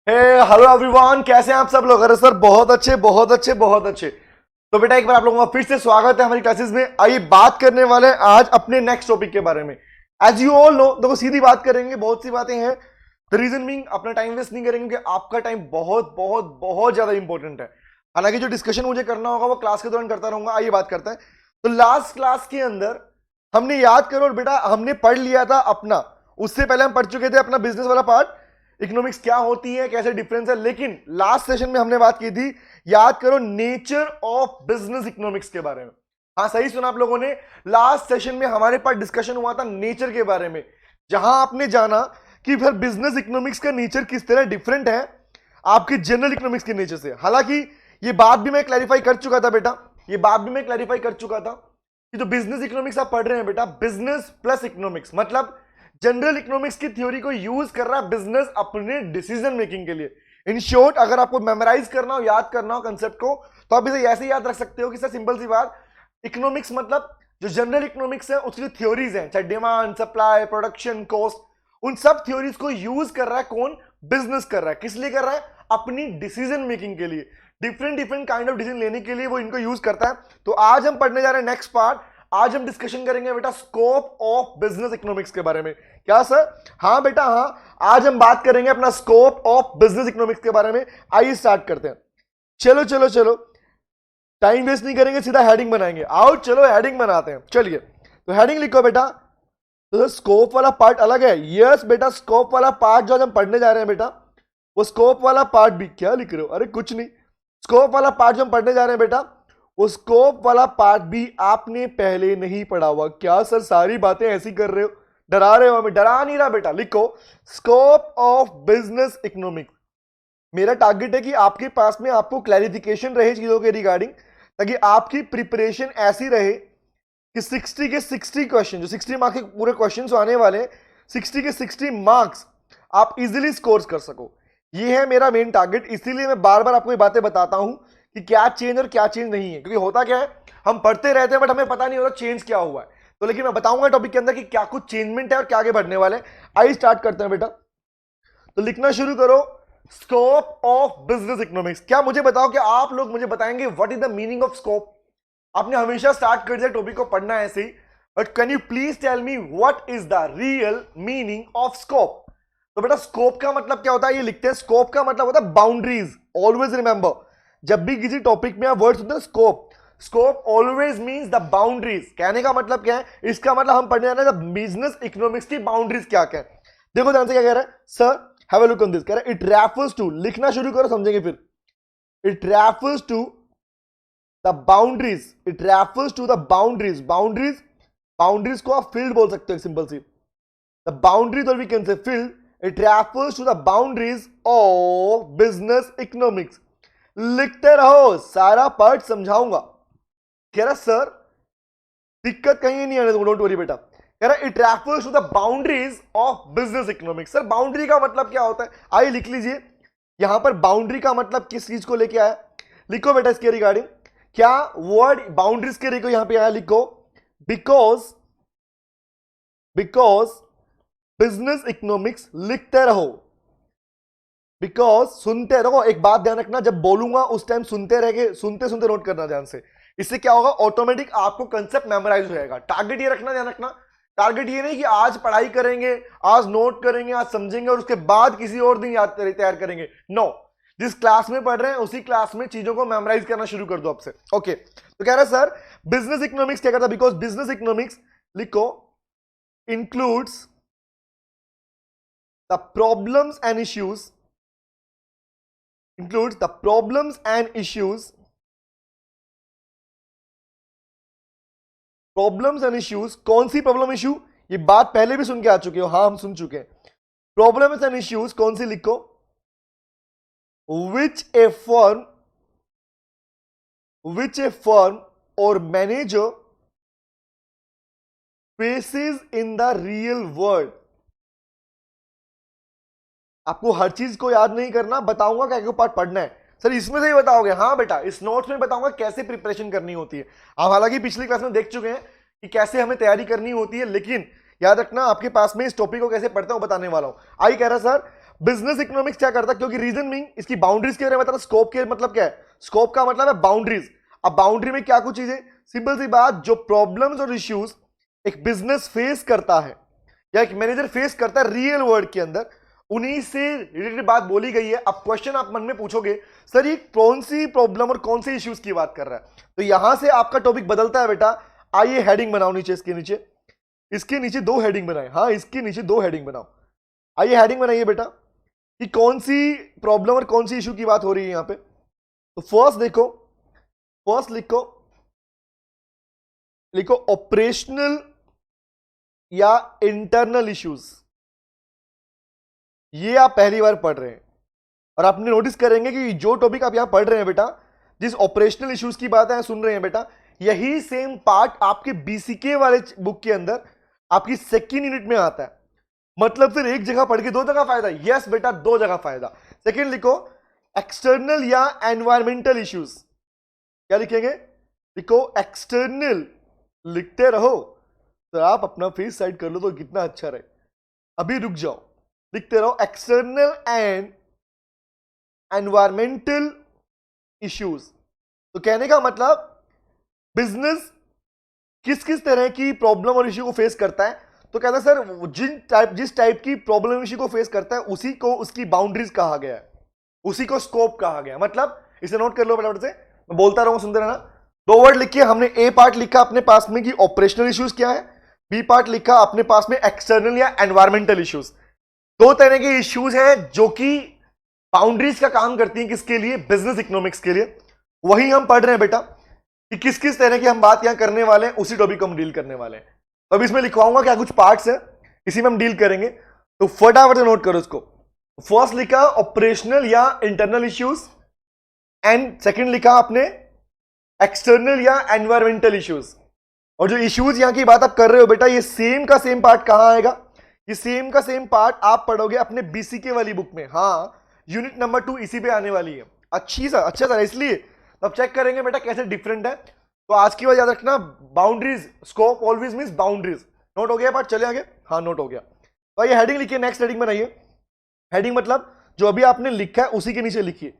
हे hello everyone, कैसे हैं आप सब लोग? अरे सर बहुत अच्छे बहुत अच्छे बहुत अच्छे। तो बेटा एक बार आप लोगों का फिर से स्वागत है हमारी क्लासेस में। आइए बात करने वाले हैं आज अपने नेक्स्ट टॉपिक के बारे में। एज यू ऑल नो, देखो सीधी बात करेंगे, बहुत सी बातें हैं। द रीजन बीइंग अपना टाइम वेस्ट नहीं करेंगे क्योंकि आपका टाइम बहुत बहुत बहुत ज्यादा इंपॉर्टेंट है। हालांकि जो डिस्कशन मुझे करना होगा वो क्लास के दौरान करता रहूंगा। आइए बात करते हैं। तो लास्ट क्लास के अंदर हमने याद करो और बेटा हमने पढ़ लिया था अपना, उससे पहले हम पढ़ चुके थे अपना बिजनेस वाला पार्ट, इकोनॉमिक्स क्या होती है, कैसे डिफरेंस है। लेकिन लास्ट सेशन में हमने बात की थी, याद करो, नेचर ऑफ बिजनेस इकोनॉमिक्स के बारे में। हाँ सही सुना आप लोगों ने। लास्ट सेशन में हमारे पास डिस्कशन हुआ था नेचर के बारे में, जहां आपने जाना कि फिर बिजनेस इकोनॉमिक्स का नेचर किस तरह डिफरेंट है आपके जनरल इकोनॉमिक्स के नेचर से। हालांकि ये बात भी मैं क्लैरिफाई कर चुका था बेटा, ये बात भी मैं क्लैरिफाई कर चुका था कि जो बिजनेस इकोनॉमिक्स आप पढ़ रहे हैं बेटा, बिजनेस प्लस इकोनॉमिक्स मतलब जनरल इकोनॉमिक्स की थ्योरी को यूज कर रहा है बिजनेस अपने डिसीजन मेकिंग के लिए। इन शॉर्ट, अगर आपको मेमोराइज करना हो, याद करना हो कंसेप्ट को, तो आप इसे ऐसे याद रख सकते हो कि सर सिंपल सी बात, इकोनॉमिक्स मतलब जो जनरल इकोनॉमिक्स है उसकी जो थ्योरीज हैं, चाहे डिमांड, सप्लाई, प्रोडक्शन, कॉस्ट, उन सब थ्योरीज को यूज कर रहा है कौन? बिजनेस कर रहा है। किस लिए कर रहा है? अपनी डिसीजन मेकिंग के लिए, different different kind of decision लेने के लिए वो इनको यूज करता है। तो आज हम पढ़ने जा रहे हैं नेक्स्ट पार्ट। आज हम डिस्कशन करेंगे बेटा स्कोप ऑफ बिजनेस इकोनॉमिक्स के बारे में। क्या सर? हाँ बेटा हाँ, आज हम बात करेंगे अपना स्कोप ऑफ बिजनेस इकोनॉमिक्स के बारे में। आइए स्टार्ट करते हैं। चलो चलो चलो, टाइम वेस्ट नहीं करेंगे, सीधा हेडिंग बनाएंगे। आओ चलो हेडिंग बनाते हैं। चलिए तो हेडिंग लिखो बेटा। तो स्कोप वाला पार्ट अलग है। यस बेटा, स्कोप वाला पार्ट जो आज हम पढ़ने जा रहे हैं बेटा, वो स्कोप वाला पार्ट भी, क्या लिख रहे हो? अरे कुछ नहीं, स्कोप वाला पार्ट जो हम पढ़ने जा रहे हैं बेटा, वो स्कोप वाला पार्ट भी आपने पहले नहीं पढ़ा हुआ। क्या सर सारी बातें ऐसी कर रहे हो, डरा रहे हो हमें? डरा नहीं रहा बेटा। लिखो स्कोप ऑफ बिजनेस इकोनॉमिक्स। मेरा टारगेट है कि आपके पास में आपको क्लैरिफिकेशन रहे चीजों के रिगार्डिंग, ताकि आपकी प्रिपरेशन ऐसी रहे कि 60 के 60 क्वेश्चन, जो 60 मार्क्स के पूरे क्वेश्चन आने वाले हैं, 60 के 60 मार्क्स आप इजीली स्कोर कर सको। ये है मेरा मेन टारगेट। इसीलिए मैं बार बार आपको ये बातें बताता हूं कि क्या चेंज और क्या चेंज नहीं है। क्योंकि होता क्या है, हम पढ़ते रहते हैं बट हमें पता नहीं होता चेंज क्या हुआ है। तो लेकिन मैं बताऊंगा टॉपिक के अंदर कि क्या कुछ चेंजमेंट है और क्या आगे बढ़ने वाले हैं। आइए स्टार्ट करते हैं बेटा। तो लिखना शुरू करो, स्कोप ऑफ बिजनेस इकोनॉमिक्स। क्या मुझे बताओ कि आप लोग मुझे बताएंगे what is the meaning of scope? आपने हमेशा स्टार्ट कर दिया टॉपिक को पढ़ना ऐसे ही, but can you please tell me what is the real meaning of scope? तो बेटा स्कोप का मतलब क्या होता है, ये लिखते हैं। स्कोप का मतलब होता है बाउंड्रीज। ऑलवेज रिमेंबर, जब भी किसी टॉपिक में आप वर्ड सुनते हैं scope, scope always means the boundaries. कहने का मतलब क्या है? इसका मतलब हम पढ़ने जा रहे हैं बिजनेस इकोनॉमिक्स की बाउंड्रीज क्या क्या है। देखो ध्यान से क्या कह रहा है sir, have a look on this. कह रहा है इट रेफर्स टू, लिखना शुरू करो समझेंगे फिर। It refers to the boundaries, it refers to the boundaries. Boundaries, boundaries को आप फील्ड बोल सकते हो सिंपल सी। द बाउंड्रीज और we can say field. It refers to the boundaries of business economics. लिखते रहो, सारा पार्ट समझाऊंगा। कह रहा सर दिक्कत कहीं नहीं आने दूंगा, डोंट वरी बेटा। कह रहा it refers to the boundaries of business economics. Sir boundary का मतलब क्या होता है? आइए लिख लीजिए। यहां पर बाउंड्री का मतलब किस चीज को लेके आया, लिखो बेटा इसके रिगार्डिंग। क्या वर्ड बाउंड्रीज के लिए यहां पे आया, लिखो बिकॉज, बिकॉज बिजनेस इकोनॉमिक्स। लिखते रहो, बिकॉज सुनते रहो। एक बात ध्यान रखना, जब बोलूंगा उस टाइम सुनते रह, सुनते सुनते नोट करना ध्यान से। इससे क्या होगा, ऑटोमेटिक आपको कंसेप्ट मेमोराइज हो जाएगा। टारगेट ये रखना, ध्यान रखना, टारगेट ये नहीं कि आज पढ़ाई करेंगे, आज नोट करेंगे, आज समझेंगे और उसके बाद किसी और दिन याद तैयार करेंगे। नो, जिस क्लास में पढ़ रहे हैं उसी क्लास में चीजों को मेमोराइज करना शुरू कर दो आपसे। ओके, तो कह रहा है सर बिजनेस इकोनॉमिक्स क्या करता है? बिकॉज बिजनेस इकोनॉमिक्स, लिखो, includes the problems and issues, includes the problems and issues, problems and issues. कौन सी प्रॉब्लम इश्यू? ये बात पहले भी सुन के आ चुके हो, हाँ हम सुन चुके हैं। प्रॉब्लम्स एंड इश्यूज कौन सी, लिखो, which a firm, which a firm or manager faces in the real world। आपको हर चीज को याद नहीं करना, बताऊंगा क्या क्या पार्ट पढ़ना है। सर इसमें से ही बताओगे? हाँ बेटा, इस नोट्स में बताऊंगा कैसे प्रिपरेशन करनी होती है। आप हालांकि पिछली क्लास में देख चुके हैं कि कैसे हमें तैयारी करनी होती है, लेकिन याद रखना आपके पास में इस टॉपिक को कैसे पढ़ते हो बताने वाला हूं। आई कह रहा सर बिजनेस इकोनॉमिक्स क्या करता है, क्योंकि रीजन मीन इसकी बाउंड्रीज के बारे में, मतलब स्कोप के मतलब क्या है, स्कोप का मतलब है बाउंड्रीज। अब बाउंड्री में क्या कुछ चीजें, सिंपल सी बात, जो प्रॉब्लम्स और इश्यूज एक बिजनेस फेस करता है या एक मैनेजर फेस करता है रियल वर्ल्ड के अंदर, उन्हीं से रिलेटेड बात बोली गई है। अब क्वेश्चन आप मन में पूछोगे, सर ये कौन सी प्रॉब्लम और कौन से इश्यूज की बात कर रहा है, तो यहां से आपका टॉपिक बदलता है बेटा। आइए हेडिंग बनाओ नीचे, इसके नीचे 2 हेडिंग बनाए, हाँ इसके नीचे 2 हेडिंग बनाओ। आइए हेडिंग बनाइए बेटा कि कौन सी प्रॉब्लम और कौन सी इशू की बात हो रही है यहां पे। तो फर्स्ट देखो, फर्स्ट लिखो ऑपरेशनल या इंटरनल इश्यूज। ये आप पहली बार पढ़ रहे हैं और आपने नोटिस करेंगे कि जो टॉपिक आप यहां पढ़ रहे हैं बेटा, जिस ऑपरेशनल इश्यूज की बात है सुन रहे हैं बेटा, यही सेम पार्ट आपके बीसीके वाले बुक के अंदर आपकी सेकेंड यूनिट में आता है। मतलब फिर एक जगह पढ़ के 2 जगह फायदा, यस बेटा 2 जगह फायदा। सेकेंड लिखो एक्सटर्नल या एनवायरमेंटल इश्यूज। क्या लिखेंगे, लिखो एक्सटर्नल, लिखते रहो तो आप अपना फेस साइड कर लो तो कितना अच्छा रहे। अभी रुक जाओ, लिखते रहो एक्सटर्नल एंड एनवायरमेंटल इश्यूज। तो कहने का मतलब बिजनेस किस किस तरह की प्रॉब्लम और इश्यू को फेस करता है, तो कहता है सर जिस टाइप की प्रॉब्लम इश्यू को फेस करता है उसी को उसकी बाउंड्रीज कहा गया है, उसी को स्कोप कहा गया। मतलब इसे नोट कर लो फटाफट से, मैं बोलता रहूं सुनते रहना। 2 वर्ड लिखिए, हमने ए पार्ट लिखा अपने पास में कि ऑपरेशनल इश्यूज क्या है, बी पार्ट लिखा अपने पास में एक्सटर्नल या एनवायरमेंटल इश्यूज। 2 तरह के इश्यूज हैं जो कि बाउंड्रीज का काम करती हैं, किसके लिए, बिजनेस इकोनॉमिक्स के लिए। वही हम पढ़ रहे हैं बेटा कि किस किस तरह की हम बात यहां करने वाले हैं, उसी टॉपिक को हम डील करने वाले हैं। तो अब इसमें लिखवाऊंगा क्या कुछ पार्ट्स है, इसी में हम डील करेंगे, तो फटाफट से नोट करो इसको। फर्स्ट लिखा ऑपरेशनल या इंटरनल इश्यूज, एंड सेकंड लिखा आपने एक्सटर्नल या एनवायरमेंटल इश्यूज। और जो इश्यूज यहां की बात आप कर रहे हो बेटा, ये सेम का सेम पार्ट कहां आएगा, ये सेम का सेम पार्ट आप पढ़ोगे अपने बीसीके वाली बुक में। हाँ यूनिट नंबर 2 इसी पे आने वाली है। अच्छा सर इसलिए तो अब चेक करेंगे बेटा कैसे डिफरेंट है। तो आज की बात याद रखना, boundaries, scope always means boundaries. Note हो गया पार्ट, चले आगे, हाँ नोट हो गया। तो ये हेडिंग लिखिए, नेक्स्ट हेडिंग बनाइए। हेडिंग मतलब जो अभी आपने लिखा है उसी के नीचे लिखिए।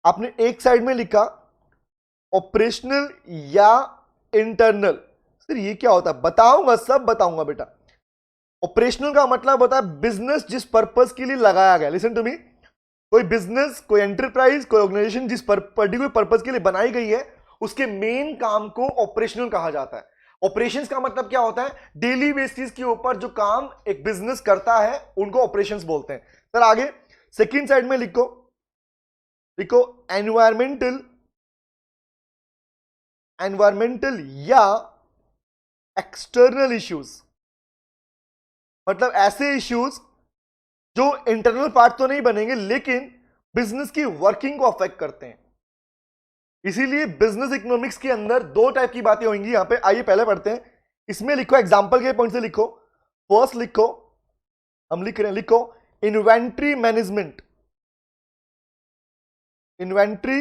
आपने एक साइड में लिखा ऑपरेशनल या इंटरनल। सर ये क्या होता है, बताऊंगा, सब बताऊंगा बेटा। ऑपरेशनल का मतलब होता है बिजनेस जिस पर्पस के लिए लगाया गया। लिसन टू मी, कोई बिजनेस, कोई एंटरप्राइज, कोई ऑर्गेनाइजेशन जिस पर्टिकुलर पर्पस के लिए बनाई गई है, उसके मेन काम को ऑपरेशनल कहा जाता है। ऑपरेशंस का मतलब क्या होता है, डेली बेसिस के ऊपर जो काम एक बिजनेस करता है उनको ऑपरेशंस बोलते हैं। सर आगे सेकंड साइड में लिखो एनवायरमेंटल या एक्सटर्नल इश्यूज। मतलब ऐसे इश्यूज जो इंटरनल पार्ट तो नहीं बनेंगे लेकिन बिजनेस की वर्किंग को अफेक्ट करते हैं। इसीलिए बिजनेस इकोनॉमिक्स के अंदर 2 टाइप की बातें होंगी यहां पे। आइए पहले पढ़ते हैं, इसमें लिखो एग्जांपल के पॉइंट से लिखो। फर्स्ट लिखो, हम लिख रहे हैं, लिखो इन्वेंट्री मैनेजमेंट। इन्वेंट्री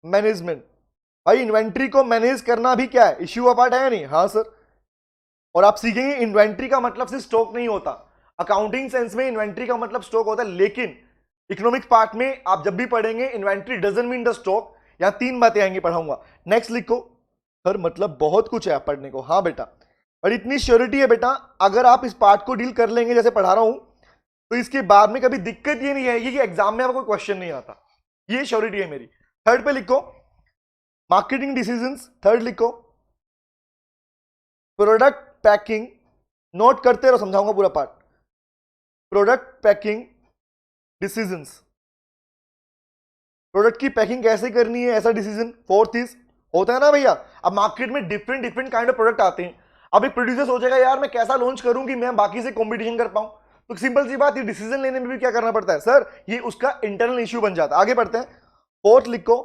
मैनेजमेंट, भाई इन्वेंट्री को मैनेज करना भी क्या है, इश्यू का पार्ट है या नहीं, हाँ सर। और आप सीखेंगे इन्वेंट्री का मतलब सिर्फ स्टॉक नहीं होता, अकाउंटिंग सेंस में इन्वेंट्री का मतलब स्टॉक होता है, लेकिन इकोनॉमिक पार्ट में आप जब भी पढ़ेंगे inventory doesn't mean the stock. यहां 3 बातें आएंगी, पढ़ाऊंगा। नेक्स्ट लिखो, सर मतलब बहुत कुछ है पढ़ने को, हाँ बेटा, और इतनी श्योरिटी है बेटा, अगर आप इस पार्ट को डील कर लेंगे जैसे पढ़ा रहा हूं, तो इसके बाद में कभी दिक्कत ये नहीं आएगी कि एग्जाम में आपको कोई क्वेश्चन नहीं आता। ये श्योरिटी है मेरी। थर्ड पे लिखो मार्केटिंग डिसीजंस। थर्ड लिखो प्रोडक्ट पैकिंग। नोट करते रहो, समझाऊंगा पूरा part. Product packing decisions, product की पैकिंग कैसे करनी है, ऐसा डिसीजन। फोर्थ इज, होता है ना भैया, अब मार्केट में डिफरेंट काइंड ऑफ प्रोडक्ट आते हैं। अब एक प्रोड्यूसर सोचेगा यार मैं कैसा लॉन्च करूं कि मैं बाकी से कंपटीशन कर पाऊं, तो सिंपल सी बात, ये डिसीजन लेने में भी क्या करना पड़ता है सर, ये उसका इंटरनल इश्यू बन जाता है। आगे बढ़ते हैं, फोर्थ लिखो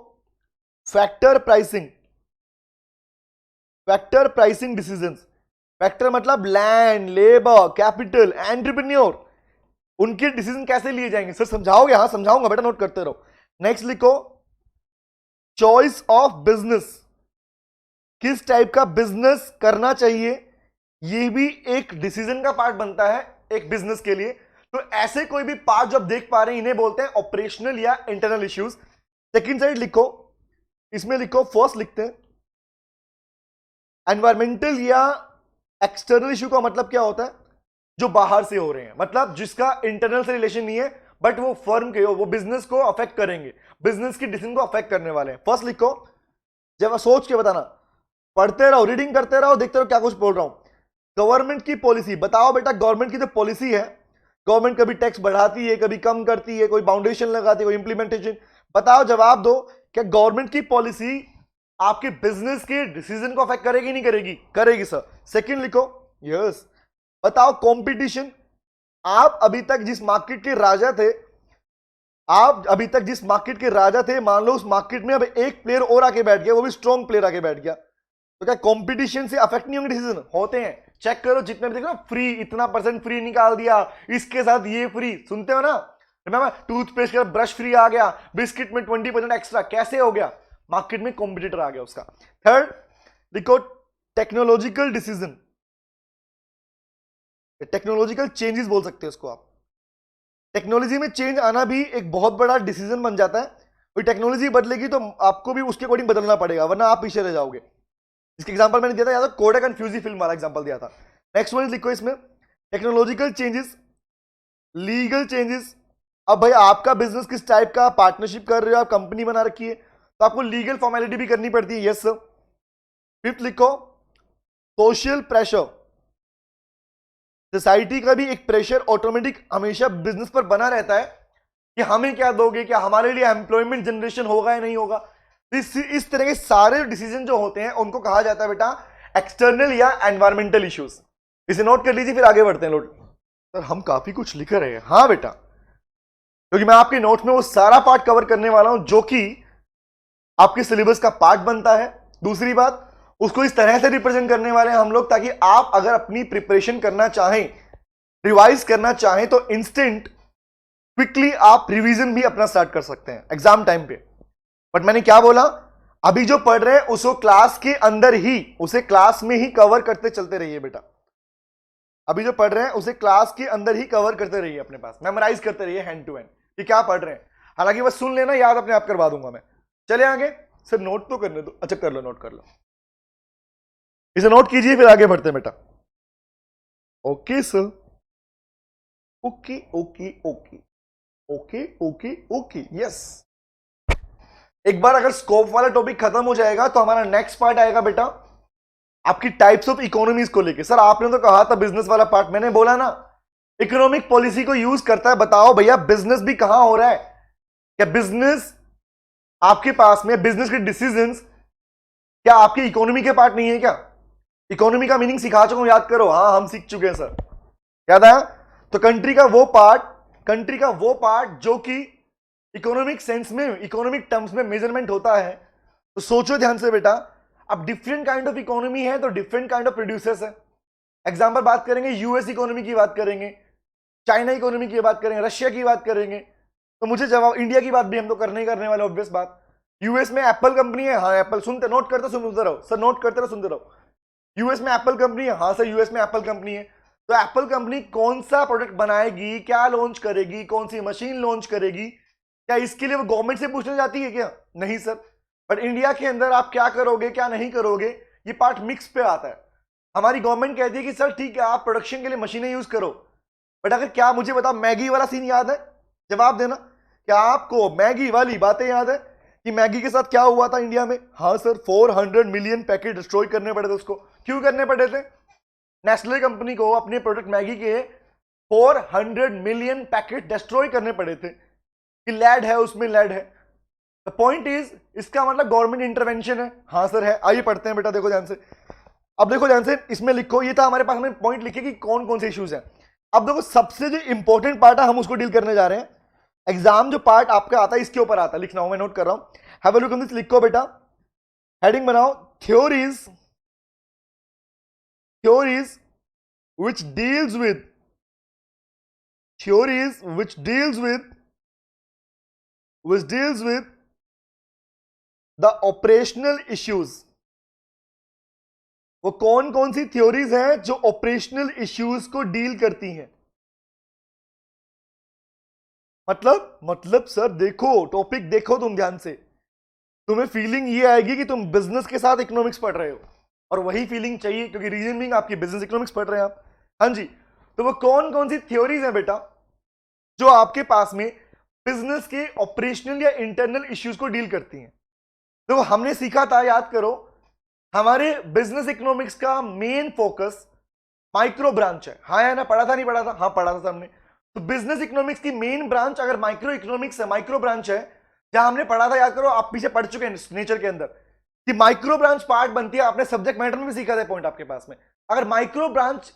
factor pricing. Factor pricing decisions. Factor मतलब लैंड, लेबर, कैपिटल, एंटरप्रेन्योर, उनके डिसीजन कैसे लिए जाएंगे। सर समझाओगे, हाँ समझाऊंगा बेटा, नोट करते रहो। नेक्स्ट लिखो चॉइस ऑफ बिजनेस। किस टाइप का बिजनेस करना चाहिए, यह भी एक डिसीजन का पार्ट बनता है एक बिजनेस के लिए। तो ऐसे कोई भी पार्ट जो आप देख पा रहे हैं इन्हें बोलते हैं ऑपरेशनल या इंटरनल इश्यूज। सेकंड साइड लिखो, इसमें लिखो, फर्स्ट लिखते हैं एनवायरमेंटल या एक्सटर्नल इश्यू का मतलब क्या होता है, जो बाहर से हो रहे हैं, मतलब जिसका इंटरनल से रिलेशन नहीं है बट वो फर्म के हो, वो बिजनेस को अफेक्ट करेंगे, बिजनेस की डिसीजन को अफेक्ट करने वाले हैं। फर्स्ट लिखो, जब सोच के बताना, पढ़ते रहो, रीडिंग करते रहो, देखते रहो क्या कुछ बोल रहा हूं। गवर्नमेंट की पॉलिसी बताओ बेटा, गवर्नमेंट की जो पॉलिसी है, गवर्नमेंट कभी टैक्स बढ़ाती है, कभी कम करती है, कोई बाउंडेशन लगाती है, कोई इंप्लीमेंटेशन, बताओ, जवाब दो। क्या गवर्नमेंट की पॉलिसी आपके बिजनेस के डिसीजन को अफेक्ट करेगी नहीं करेगी? करेगी सर। सेकंड लिखो, यस। बताओ कंपटीशन, आप अभी तक जिस मार्केट के राजा थे, आप अभी तक जिस मार्केट के राजा थे, मान लो उस मार्केट में अब एक प्लेयर और आके बैठ गया, वो भी स्ट्रॉन्ग प्लेयर आके बैठ गया, तो क्या कंपटीशन से अफेक्ट नहीं होंगे डिसीजन? होते हैं। चेक करो, जितने भी देखो ना, फ्री इतना % फ्री निकाल दिया, इसके साथ ये फ्री, सुनते हो ना? टूथपेस्ट का ब्रश फ्री आ गया, बिस्किट में 20% एक्स्ट्रा, कैसे हो गया? मार्केट में कॉम्पिटिटर आ गया उसका। थर्ड लिखो, टेक्नोलॉजिकल डिसीजन, टेक्नोलॉजिकल चेंजेस बोल सकते हो इसको आप। टेक्नोलॉजी में चेंज आना भी एक बहुत बड़ा डिसीजन बन जाता है। कोई टेक्नोलॉजी बदलेगी तो आपको भी उसके अकॉर्डिंग बदलना पड़ेगा, वरना आप पीछे रह जाओगे। इसके एग्जांपल मैंने दिया था, याद है, कोडक एंड फ्यूजी फिल्म वाला एग्जांपल दिया था। नेक्स्ट वन लिखो इसमें, टेक्नोलॉजिकल चेंजेस, लीगल चेंजेस। अब भाई आपका बिजनेस किस टाइप का, पार्टनरशिप कर रहे हो, आप कंपनी बना रखी है, तो आपको लीगल फॉर्मेलिटी भी करनी पड़ती है, यस सर। फिफ्थ लिखो, सोशल प्रेशर, सोसाइटी का भी एक प्रेशर ऑटोमेटिक हमेशा बिजनेस पर बना रहता है कि हमें क्या दोगे, क्या हमारे लिए एम्प्लॉयमेंट जनरेशन होगा या नहीं होगा। इस तरह के सारे डिसीजन जो होते हैं उनको कहा जाता है बेटा एक्सटर्नल या एनवायरमेंटल इश्यूज। इसे नोट कर लीजिए, फिर आगे बढ़ते हैं। लोग सर हम काफी कुछ लिख रहे हैं। हाँ बेटा, क्योंकि मैं आपके नोट में वो सारा पार्ट कवर करने वाला हूं जो कि आपके सिलेबस का पार्ट बनता है। दूसरी बात, उसको इस तरह से रिप्रेजेंट करने वाले हैं हम लोग, ताकि आप अगर अपनी प्रिपरेशन करना चाहें, रिवाइज करना चाहें, तो इंस्टेंट क्विकली आप रिवीजन भी अपना स्टार्ट कर सकते हैं एग्जाम टाइम पे। बट मैंने क्या बोला, अभी जो पढ़ रहे हैं उसको क्लास के अंदर ही, उसे क्लास में ही कवर करते चलते रहिए बेटा। अभी जो पढ़ रहे हैं उसे क्लास के अंदर ही कवर करते रहिए, अपने पास मेमोराइज करते रहिए हैंड टू हैंड कि क्या पढ़ रहे हैं। हालांकि बस सुन लेना, याद अपने आप करवा दूंगा मैं। चले आगे, सिर्फ नोट तो करने दो। अच्छा कर लो, नोट कर लो, इसे नोट कीजिए, फिर आगे बढ़ते हैं बेटा। Okay sir, okay okay okay okay okay okay, yes. एक बार अगर स्कोप वाला टॉपिक खत्म हो जाएगा तो हमारा नेक्स्ट पार्ट आएगा बेटा आपकी टाइप्स ऑफ इकोनॉमीज को लेके। सर आपने तो कहा था बिजनेस वाला पार्ट, मैंने बोला ना इकोनॉमिक पॉलिसी को यूज करता है। बताओ भैया बिजनेस भी कहां हो रहा है? क्या बिजनेस आपके पास में, बिजनेस के डिसीजंस क्या आपकी इकोनॉमी के पार्ट नहीं है क्या? इकोनॉमी का मीनिंग सिखा चुका हूं, याद करो। हाँ हम सीख चुके हैं सर, याद आया? तो कंट्री का वो पार्ट जो कि इकोनॉमिक सेंस में, इकोनॉमिक टर्म्स में मेजरमेंट होता है। तो सोचो ध्यान से बेटा, अब डिफरेंट काइंड ऑफ इकोनॉमी है तो डिफरेंट काइंड ऑफ प्रोड्यूसर्स है। एग्जांपल बात करेंगे, यूएस इकोनॉमी की बात करेंगे, चाइना इकोनॉमी की बात करेंगे, रशिया की बात करेंगे, तो मुझे जवाब इंडिया की बात भी हम तो करने ही करने वाले, ऑब्वियस बात। यूएस में एप्पल कंपनी है, हाँ एप्पल, सुनते नोट करते सुनते रहो सर, नोट करते रहो सुनते रहो। यूएस में एप्पल कंपनी है, हाँ सर यूएस में एप्पल कंपनी है। तो एप्पल कंपनी कौन सा प्रोडक्ट बनाएगी, क्या लॉन्च करेगी, कौन सी मशीन लॉन्च करेगी, क्या इसके लिए वो गवर्नमेंट से पूछने जाती है क्या? नहीं सर। बट इंडिया के अंदर आप क्या करोगे क्या नहीं करोगे, ये पार्ट मिक्स पे आता है। हमारी गवर्नमेंट कहती है कि सर ठीक है आप प्रोडक्शन के लिए मशीनें यूज करो, बट अगर, क्या मुझे बताओ, मैगी वाला सीन याद है? जवाब देना, क्या आपको मैगी वाली बातें याद है कि मैगी के साथ क्या हुआ था इंडिया में? हाँ सर, 400 मिलियन पैकेट डिस्ट्रॉय करने पड़े थे उसको। क्यों करने पड़े थे? नेस्ले कंपनी को अपने प्रोडक्ट मैगी के 400 मिलियन पैकेट डिस्ट्रॉय करने पड़े थे कि लैड है उसमें, लैड है। द पॉइंट इज, इसका मतलब गवर्नमेंट इंटरवेंशन है। हाँ सर है। आइए पढ़ते हैं बेटा, देखो ध्यान से। अब देखो ध्यान से, इसमें लिखो, ये था हमारे पास में पॉइंट लिखे कि कौन कौन से इश्यूज हैं। अब देखो सबसे जो इंपॉर्टेंट पार्ट है हम उसको डील करने जा रहे हैं। एग्जाम जो पार्ट आपका आता है इसके ऊपर आता है, लिखना हो, मैं नोट कर रहा हूं। Have a look on this, लिखो बेटा, हेडिंग बनाओ, theories which deals with theories which deals with the operational issues। वो कौन कौन सी थ्योरीज हैं जो ऑपरेशनल इश्यूज को डील करती हैं? मतलब सर देखो, टॉपिक देखो तुम ध्यान से, तुम्हें फीलिंग ये आएगी कि तुम बिजनेस के साथ इकोनॉमिक्स पढ़ रहे हो, और वही फीलिंग चाहिए क्योंकि रीजन बीइंग आपकी बिजनेस इकोनॉमिक्स पढ़ रहे हैं आप। हाँ जी, तो वो कौन कौन सी थ्योरीज हैं बेटा जो आपके पास में बिजनेस के ऑपरेशनल या इंटरनल इश्यूज को डील करती हैं। तो हमने सीखा था, याद करो, हमारे बिजनेस इकोनॉमिक्स का मेन फोकस माइक्रो ब्रांच है। हाँ या ना, पढ़ा था नहीं पढ़ा था? हाँ पढ़ा था हमने। तो बिजनेस इकोनॉमिक्स की मेन ब्रांच अगर माइक्रो इकोनॉमिक्स है, माइक्रो ब्रांच है, जहां हमने पढ़ा था, याद करो, आप पीछे पढ़ चुके हैं नेचर के अंदर कि माइक्रो ब्रांच पार्ट बनती है। आपने सब्जेक्ट मैटर में भी सीखा था पॉइंट आपके पास में। अगर माइक्रो ब्रांच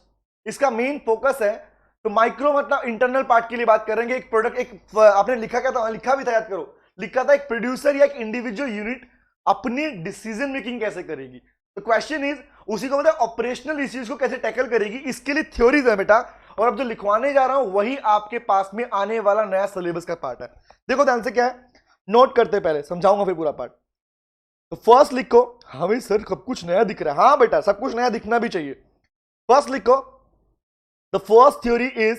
इसका मेन फोकस है तो माइक्रो मतलब इंटरनल पार्ट के लिए बात करेंगे। एक प्रोडक्ट, एक आपने लिखा क्या था? लिखा भी था, याद करो, लिखा था एक प्रोड्यूसर या एक इंडिविजुअल यूनिट अपनी डिसीजन मेकिंग कैसे करेगी। तो क्वेश्चन इज, उसी को मतलब ऑपरेशनल इश्यूज को कैसे टैकल करेगी, इसके लिए थ्योरीज है बेटा। और अब जो लिखवाने जा रहा हूं वही आपके पास में आने वाला नया सिलेबस का पार्ट है। देखो ध्यान से क्या है, नोट करते पहले, समझाऊंगा फिर पूरा पार्ट। तो फर्स्ट लिखो, हमें सर सब कुछ नया दिख रहा है। हाँ बेटा, सब कुछ नया दिखना भी चाहिए। फर्स्ट लिखो, the first theory is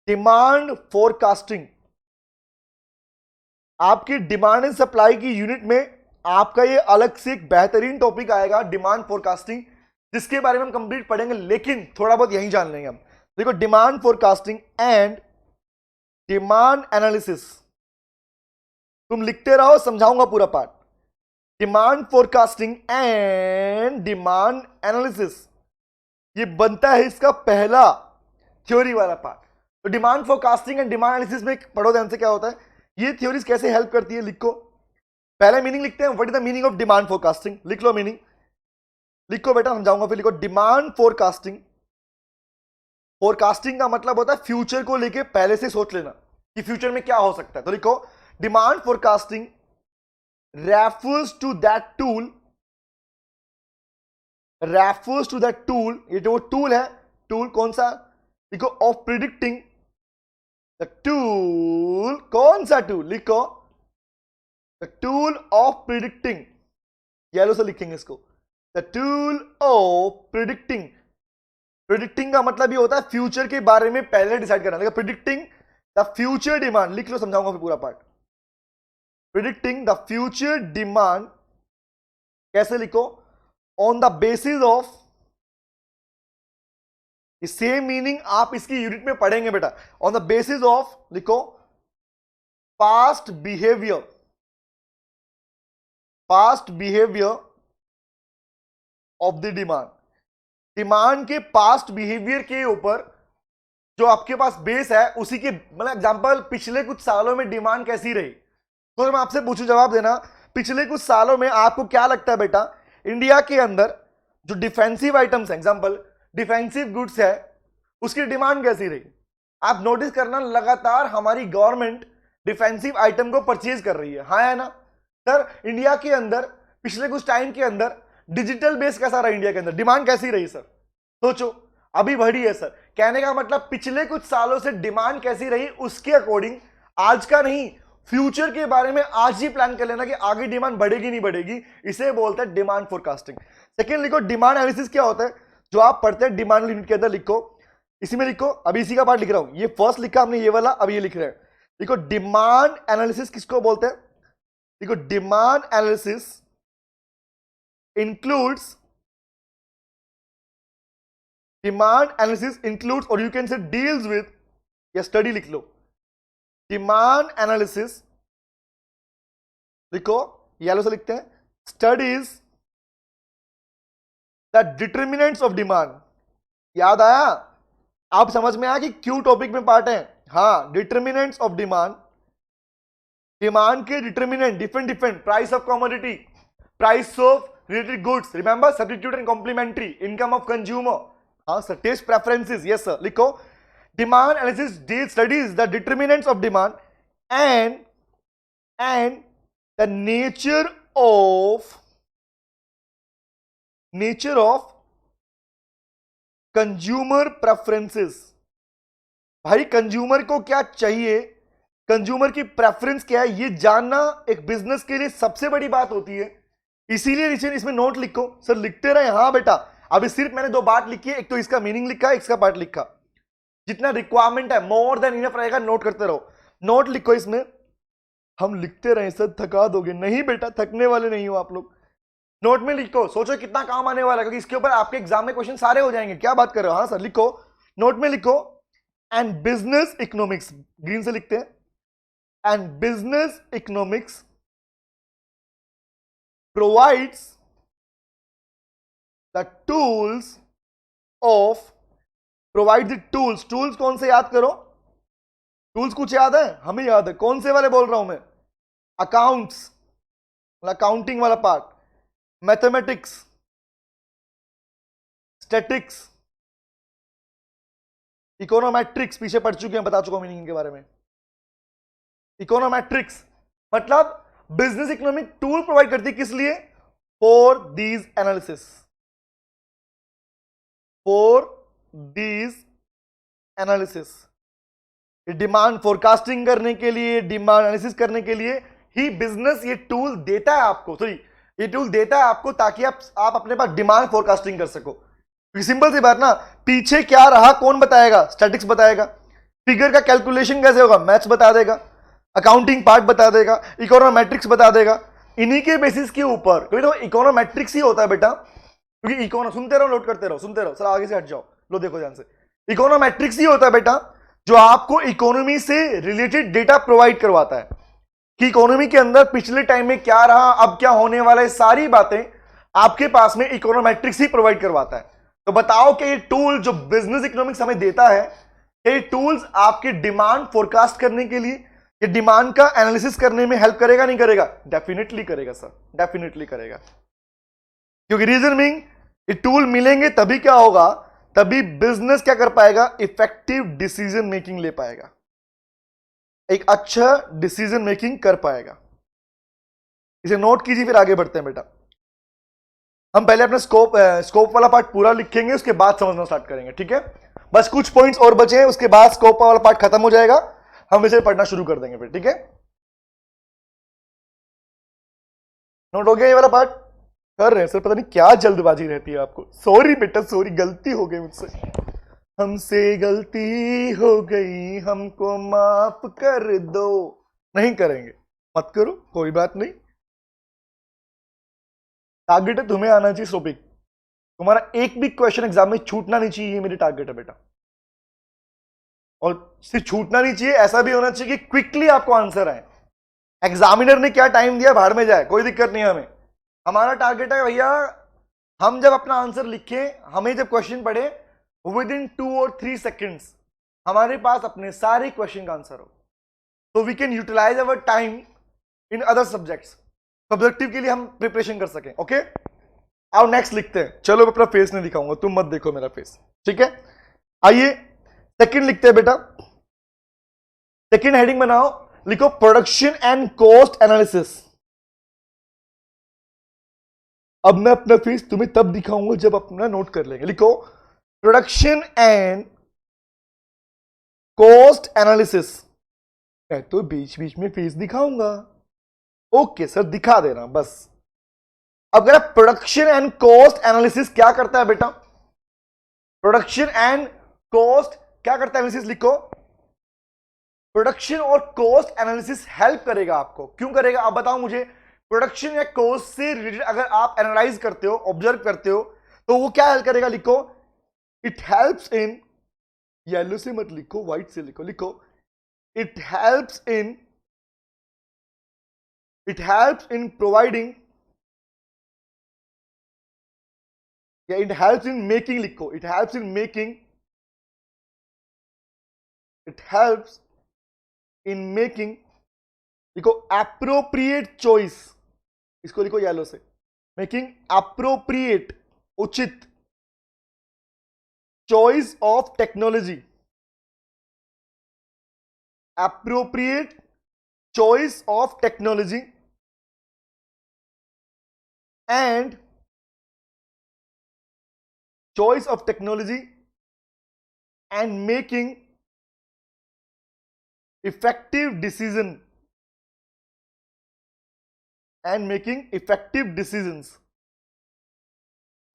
demand forecasting. आपकी डिमांड एंड सप्लाई की यूनिट में आपका ये अलग से एक बेहतरीन टॉपिक आएगा, डिमांड फोरकास्टिंग, जिसके बारे में हम कंप्लीट पढ़ेंगे, लेकिन थोड़ा बहुत यहीं जान लेंगे हम। देखो, demand forecasting and demand analysis, तुम लिखते रहो, समझाऊंगा पूरा part. Demand forecasting and demand analysis, ये बनता है इसका पहला थ्योरी वाला पार्ट। तो demand forecasting and demand analysis में पढ़ो ध्यान से क्या होता है, ये थ्योरीज कैसे हेल्प करती है, लिखो। पहले मीनिंग लिखते हैं, what is the meaning of demand forecasting, लिख लो मीनिंग, लिखो बेटा, समझाऊंगा फिर। लिखो, डिमांड फोरकास्टिंग, फोरकास्टिंग का मतलब होता है फ्यूचर को लेके पहले से सोच लेना कि फ्यूचर में क्या हो सकता है। तो लिखो, demand forecasting refers to that tool, refers to that tool, ये जो टूल है, टूल कौन सा, लिखो, ऑफ प्रिडिक्टिंग, द टूल, कौन सा टूल, लिखो, the tool of predicting, yellow से लिखेंगे इसको, the tool of predicting. Predicting का मतलब ये होता है फ्यूचर के बारे में पहले डिसाइड करना। प्रिडिक्टिंग द फ्यूचर डिमांड, लिख लो, समझाऊंगा फिर पूरा part. Predicting the future demand, कैसे लिखो, on the basis of, same meaning आप इसकी यूनिट में पढ़ेंगे बेटा, ऑन द बेसिस ऑफ, लिखो, past behaviour, past behaviour of the demand, demand के पास्ट बिहेवियर के ऊपर जो आपके पास बेस है उसी के, मतलब एग्जांपल, पिछले कुछ सालों में डिमांड कैसी रही। तो मैं आपसे पूछूं, जवाब देना, पिछले कुछ सालों में आपको क्या लगता है बेटा, इंडिया के अंदर जो डिफेंसिव आइटम्स है, एग्जांपल डिफेंसिव गुड्स है, उसकी डिमांड कैसी रही। आप नोटिस करना, लगातार हमारी गवर्नमेंट डिफेंसिव आइटम को परचेज कर रही है, हाँ है ना सर। इंडिया के अंदर पिछले कुछ टाइम के अंदर डिजिटल बेस कैसा रहा, इंडिया के अंदर डिमांड कैसी रही सर, सोचो, अभी बढ़ी है सर। कहने का मतलब पिछले कुछ सालों से डिमांड कैसी रही, उसके अकॉर्डिंग, आज का नहीं, फ्यूचर के बारे में आज ही प्लान कर लेना कि आगे डिमांड बढ़ेगी नहीं बढ़ेगी, इसे बोलते हैं डिमांड फोरकास्टिंग। सेकेंड लिखो, डिमांड एनालिसिस क्या होता है, जो आप पढ़ते हैं डिमांड यूनिट के अंदर, लिखो, इसी में लिखो, अभी इसी का पार्ट लिख रहा हूं, ये फर्स्ट लिखा हमने ये वाला, अब ये लिख रहे हैं, लिखो, डिमांड एनालिसिस किसको बोलते हैं, लिखो, demand analysis includes, demand analysis includes, or you can say deals with, या study लिख लो, demand analysis, लिखो, येलो से लिखते हैं, studies the determinants of demand। याद आया, आप समझ में आया कि क्यों टॉपिक में पार्ट है। हाँ, डिटर्मिनेंट्स ऑफ डिमांड, डिमांड के determinant different different, price of commodity, price of related goods, remember substitute and complementary, income of consumer, हाँ sir, taste preferences, yes sir, लिखो, demand analysis studies the determinants of demand and the nature of consumer preferences। भाई consumer को क्या चाहिए, consumer की preference क्या है, ये जानना एक बिजनेस के लिए सबसे बड़ी बात होती है। इसीलिए नीचे इसमें नोट लिखो, सर लिखते रहे, हाँ बेटा, अभी सिर्फ मैंने दो बात लिखी है, एक तो इसका मीनिंग लिखा है, इसका पार्ट लिखा, जितना रिक्वायरमेंट है मोर देन इनफ रहेगा, नोट करते रहो। नोट लिखो इसमें। हम लिखते रहे सर, थका दोगे? नहीं बेटा, थकने वाले नहीं हो आप लोग। नोट में लिखो, सोचो कितना काम आने वाला है, क्योंकि इसके ऊपर आपके एग्जाम में क्वेश्चन सारे हो जाएंगे। क्या बात कर रहे हो? हाँ सर लिखो, नोट में लिखो। एंड बिजनेस इकोनॉमिक्स, ग्रीन से लिखते हैं। And business economics provides the tools of, provide the tools, tools कौन से याद करो? टूल्स कुछ याद है? हमें याद है। कौन से वाले बोल रहा हूं मैं? अकाउंट्स, अकाउंटिंग वाला पार्ट, मैथमेटिक्स, स्टैटिक्स, इकोनोमेट्रिक्स, पीछे पढ़ चुके हैं, बता चुका हूं मीनिंग के बारे में। इकोनोमेट्रिक्स मतलब बिजनेस इकोनॉमिक टूल प्रोवाइड करती है, किस लिए? For these analysis, for these analysis, demand forecasting करने के लिए, डिमांड एनालिसिस करने के लिए ही बिजनेस ये टूल देता है आपको, सॉरी ये टूल देता है आपको, ताकि आप अपने पास डिमांड फोरकास्टिंग कर सको। सिंपल सी बात ना, पीछे क्या रहा कौन बताएगा? स्टैटिक्स बताएगा। फिगर का कैलकुलेशन कैसे होगा? मैथ्स बता देगा। अकाउंटिंग पार्ट बता देगा। इकोनोमेट्रिक्स बता देगा। इन्हीं के बेसिस के ऊपर, क्योंकि तो इकोनोमेट्रिक्स ही होता है बेटा, क्योंकि इकोनो, सुनते रहो, नोट करते रहो, सुनते रहो। सर आगे से हट जाओ, लो देखो ध्यान से। इकोनोमेट्रिक्स ही होता है बेटा जो आपको इकोनॉमी से रिलेटेड डेटा प्रोवाइड करवाता है, कि इकोनॉमी के अंदर पिछले टाइम में क्या रहा, अब क्या होने वाला है, सारी बातें आपके पास में इकोनोमेट्रिक्स ही प्रोवाइड करवाता है। तो बताओ कि ये टूल जो बिजनेस इकोनॉमिक्स हमें देता है, ये टूल्स आपके डिमांड फोरकास्ट करने के लिए, ये डिमांड का एनालिसिस करने में हेल्प करेगा नहीं करेगा? डेफिनेटली करेगा सर, डेफिनेटली करेगा। क्योंकि रीजन बीइंग, ये टूल मिलेंगे तभी क्या होगा, तभी बिजनेस क्या कर पाएगा? इफेक्टिव डिसीजन मेकिंग ले पाएगा, एक अच्छा डिसीजन मेकिंग कर पाएगा। इसे नोट कीजिए, फिर आगे बढ़ते हैं बेटा। हम पहले अपना स्कोप वाला पार्ट पूरा लिखेंगे, उसके बाद समझना स्टार्ट करेंगे, ठीक है? बस कुछ पॉइंट्स और बचे हैं, उसके बाद स्कोप वाला पार्ट खत्म हो जाएगा, हम इसे पढ़ना शुरू कर देंगे फिर, ठीक है? नोट हो गया ये वाला पार्ट? कर रहे हैं सर, पता नहीं क्या जल्दबाजी रहती है आपको। सॉरी बेटा, सॉरी, गलती हो गई मुझसे, हमसे गलती हो गई, हमको माफ कर दो। नहीं करेंगे, मत करो, कोई बात नहीं। टारगेट है तुम्हें आना चाहिए टॉपिक, तुम्हारा एक भी क्वेश्चन एग्जाम में छूटना नहीं चाहिए, ये मेरी टारगेट है बेटा। और सिर्फ छूटना नहीं चाहिए, ऐसा भी होना चाहिए कि क्विकली आपको आंसर आए। एग्जामिनर ने क्या टाइम दिया, भाड़ में जाए, कोई दिक्कत नहीं है हमें। हमारा टारगेट है भैया, हम जब अपना आंसर लिखे, हमें जब क्वेश्चन पढ़े, विद इन 2 और 3 सेकेंड्स हमारे पास अपने सारे क्वेश्चन का आंसर हो, तो we can utilize our time in other subjects, subjective के लिए हम प्रिपरेशन कर सकें। ओके, अब नेक्स्ट लिखते हैं। चलो, मैं अपना फेस नहीं दिखाऊंगा, तुम मत देखो मेरा फेस, ठीक है? आइए सेकंड लिखते हैं बेटा। सेकंड हेडिंग बनाओ, लिखो प्रोडक्शन एंड कॉस्ट एनालिसिस। अब मैं अपना फेस तुम्हें तब दिखाऊंगा जब अपना नोट कर लेंगे। लिखो प्रोडक्शन एंड कॉस्ट एनालिसिस। मैं तो बीच बीच में फेस दिखाऊंगा। ओके सर, दिखा देना बस। अब अगर प्रोडक्शन एंड कॉस्ट एनालिसिस क्या करता है बेटा? प्रोडक्शन एंड कॉस्ट क्या करता है एनालिसिस? लिखो प्रोडक्शन और कॉस्ट एनालिसिस हेल्प करेगा आपको। क्यों करेगा आप बताओ मुझे? प्रोडक्शन या कॉस्ट से रिलेटेड अगर आप एनालाइज करते हो, ऑब्जर्व करते हो, तो वो क्या हेल्प करेगा? लिखो इट हेल्प्स इन, येलो से मत लिखो, व्हाइट से लिखो, लिखो इट हेल्प्स इन प्रोवाइडिंग, या इट हेल्प्स इन मेकिंग, लिखो it helps in making, it helps in making, लिखो एप्रोप्रिएट चॉइस, इसको लिखो येलो से, मेकिंग एप्रोप्रिएट, उचित, choice of technology, appropriate choice of technology and choice of technology and making effective decision and making effective decisions।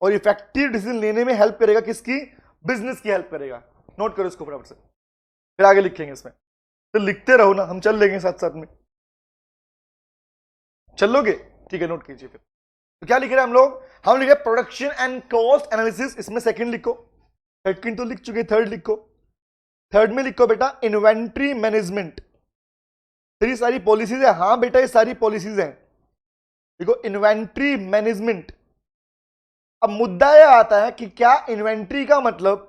और effective decision लेने में help करेगा किसकी? बिजनेस की हेल्प करेगा। नोट करो इसको फटाफट से, फिर आगे लिखेंगे इसमें। तो लिखते रहो ना, हम चल लेंगे साथ साथ में। चल लोगे? ठीक है, नोट कीजिए फिर। तो क्या लिख रहे हैं हम लोग? हम लिख रहे प्रोडक्शन एंड कॉस्ट एनालिसिस, इसमें सेकंड लिखो। सेकंड तो लिख चुके, थर्ड लिखो। थर्ड में लिखो बेटा इन्वेंट्री मैनेजमेंट। तेरी सारी पॉलिसीज है, हाँ बेटा ये सारी पॉलिसीज हैं। देखो इन्वेंट्री मैनेजमेंट। अब मुद्दा यह आता है कि क्या इन्वेंट्री का मतलब,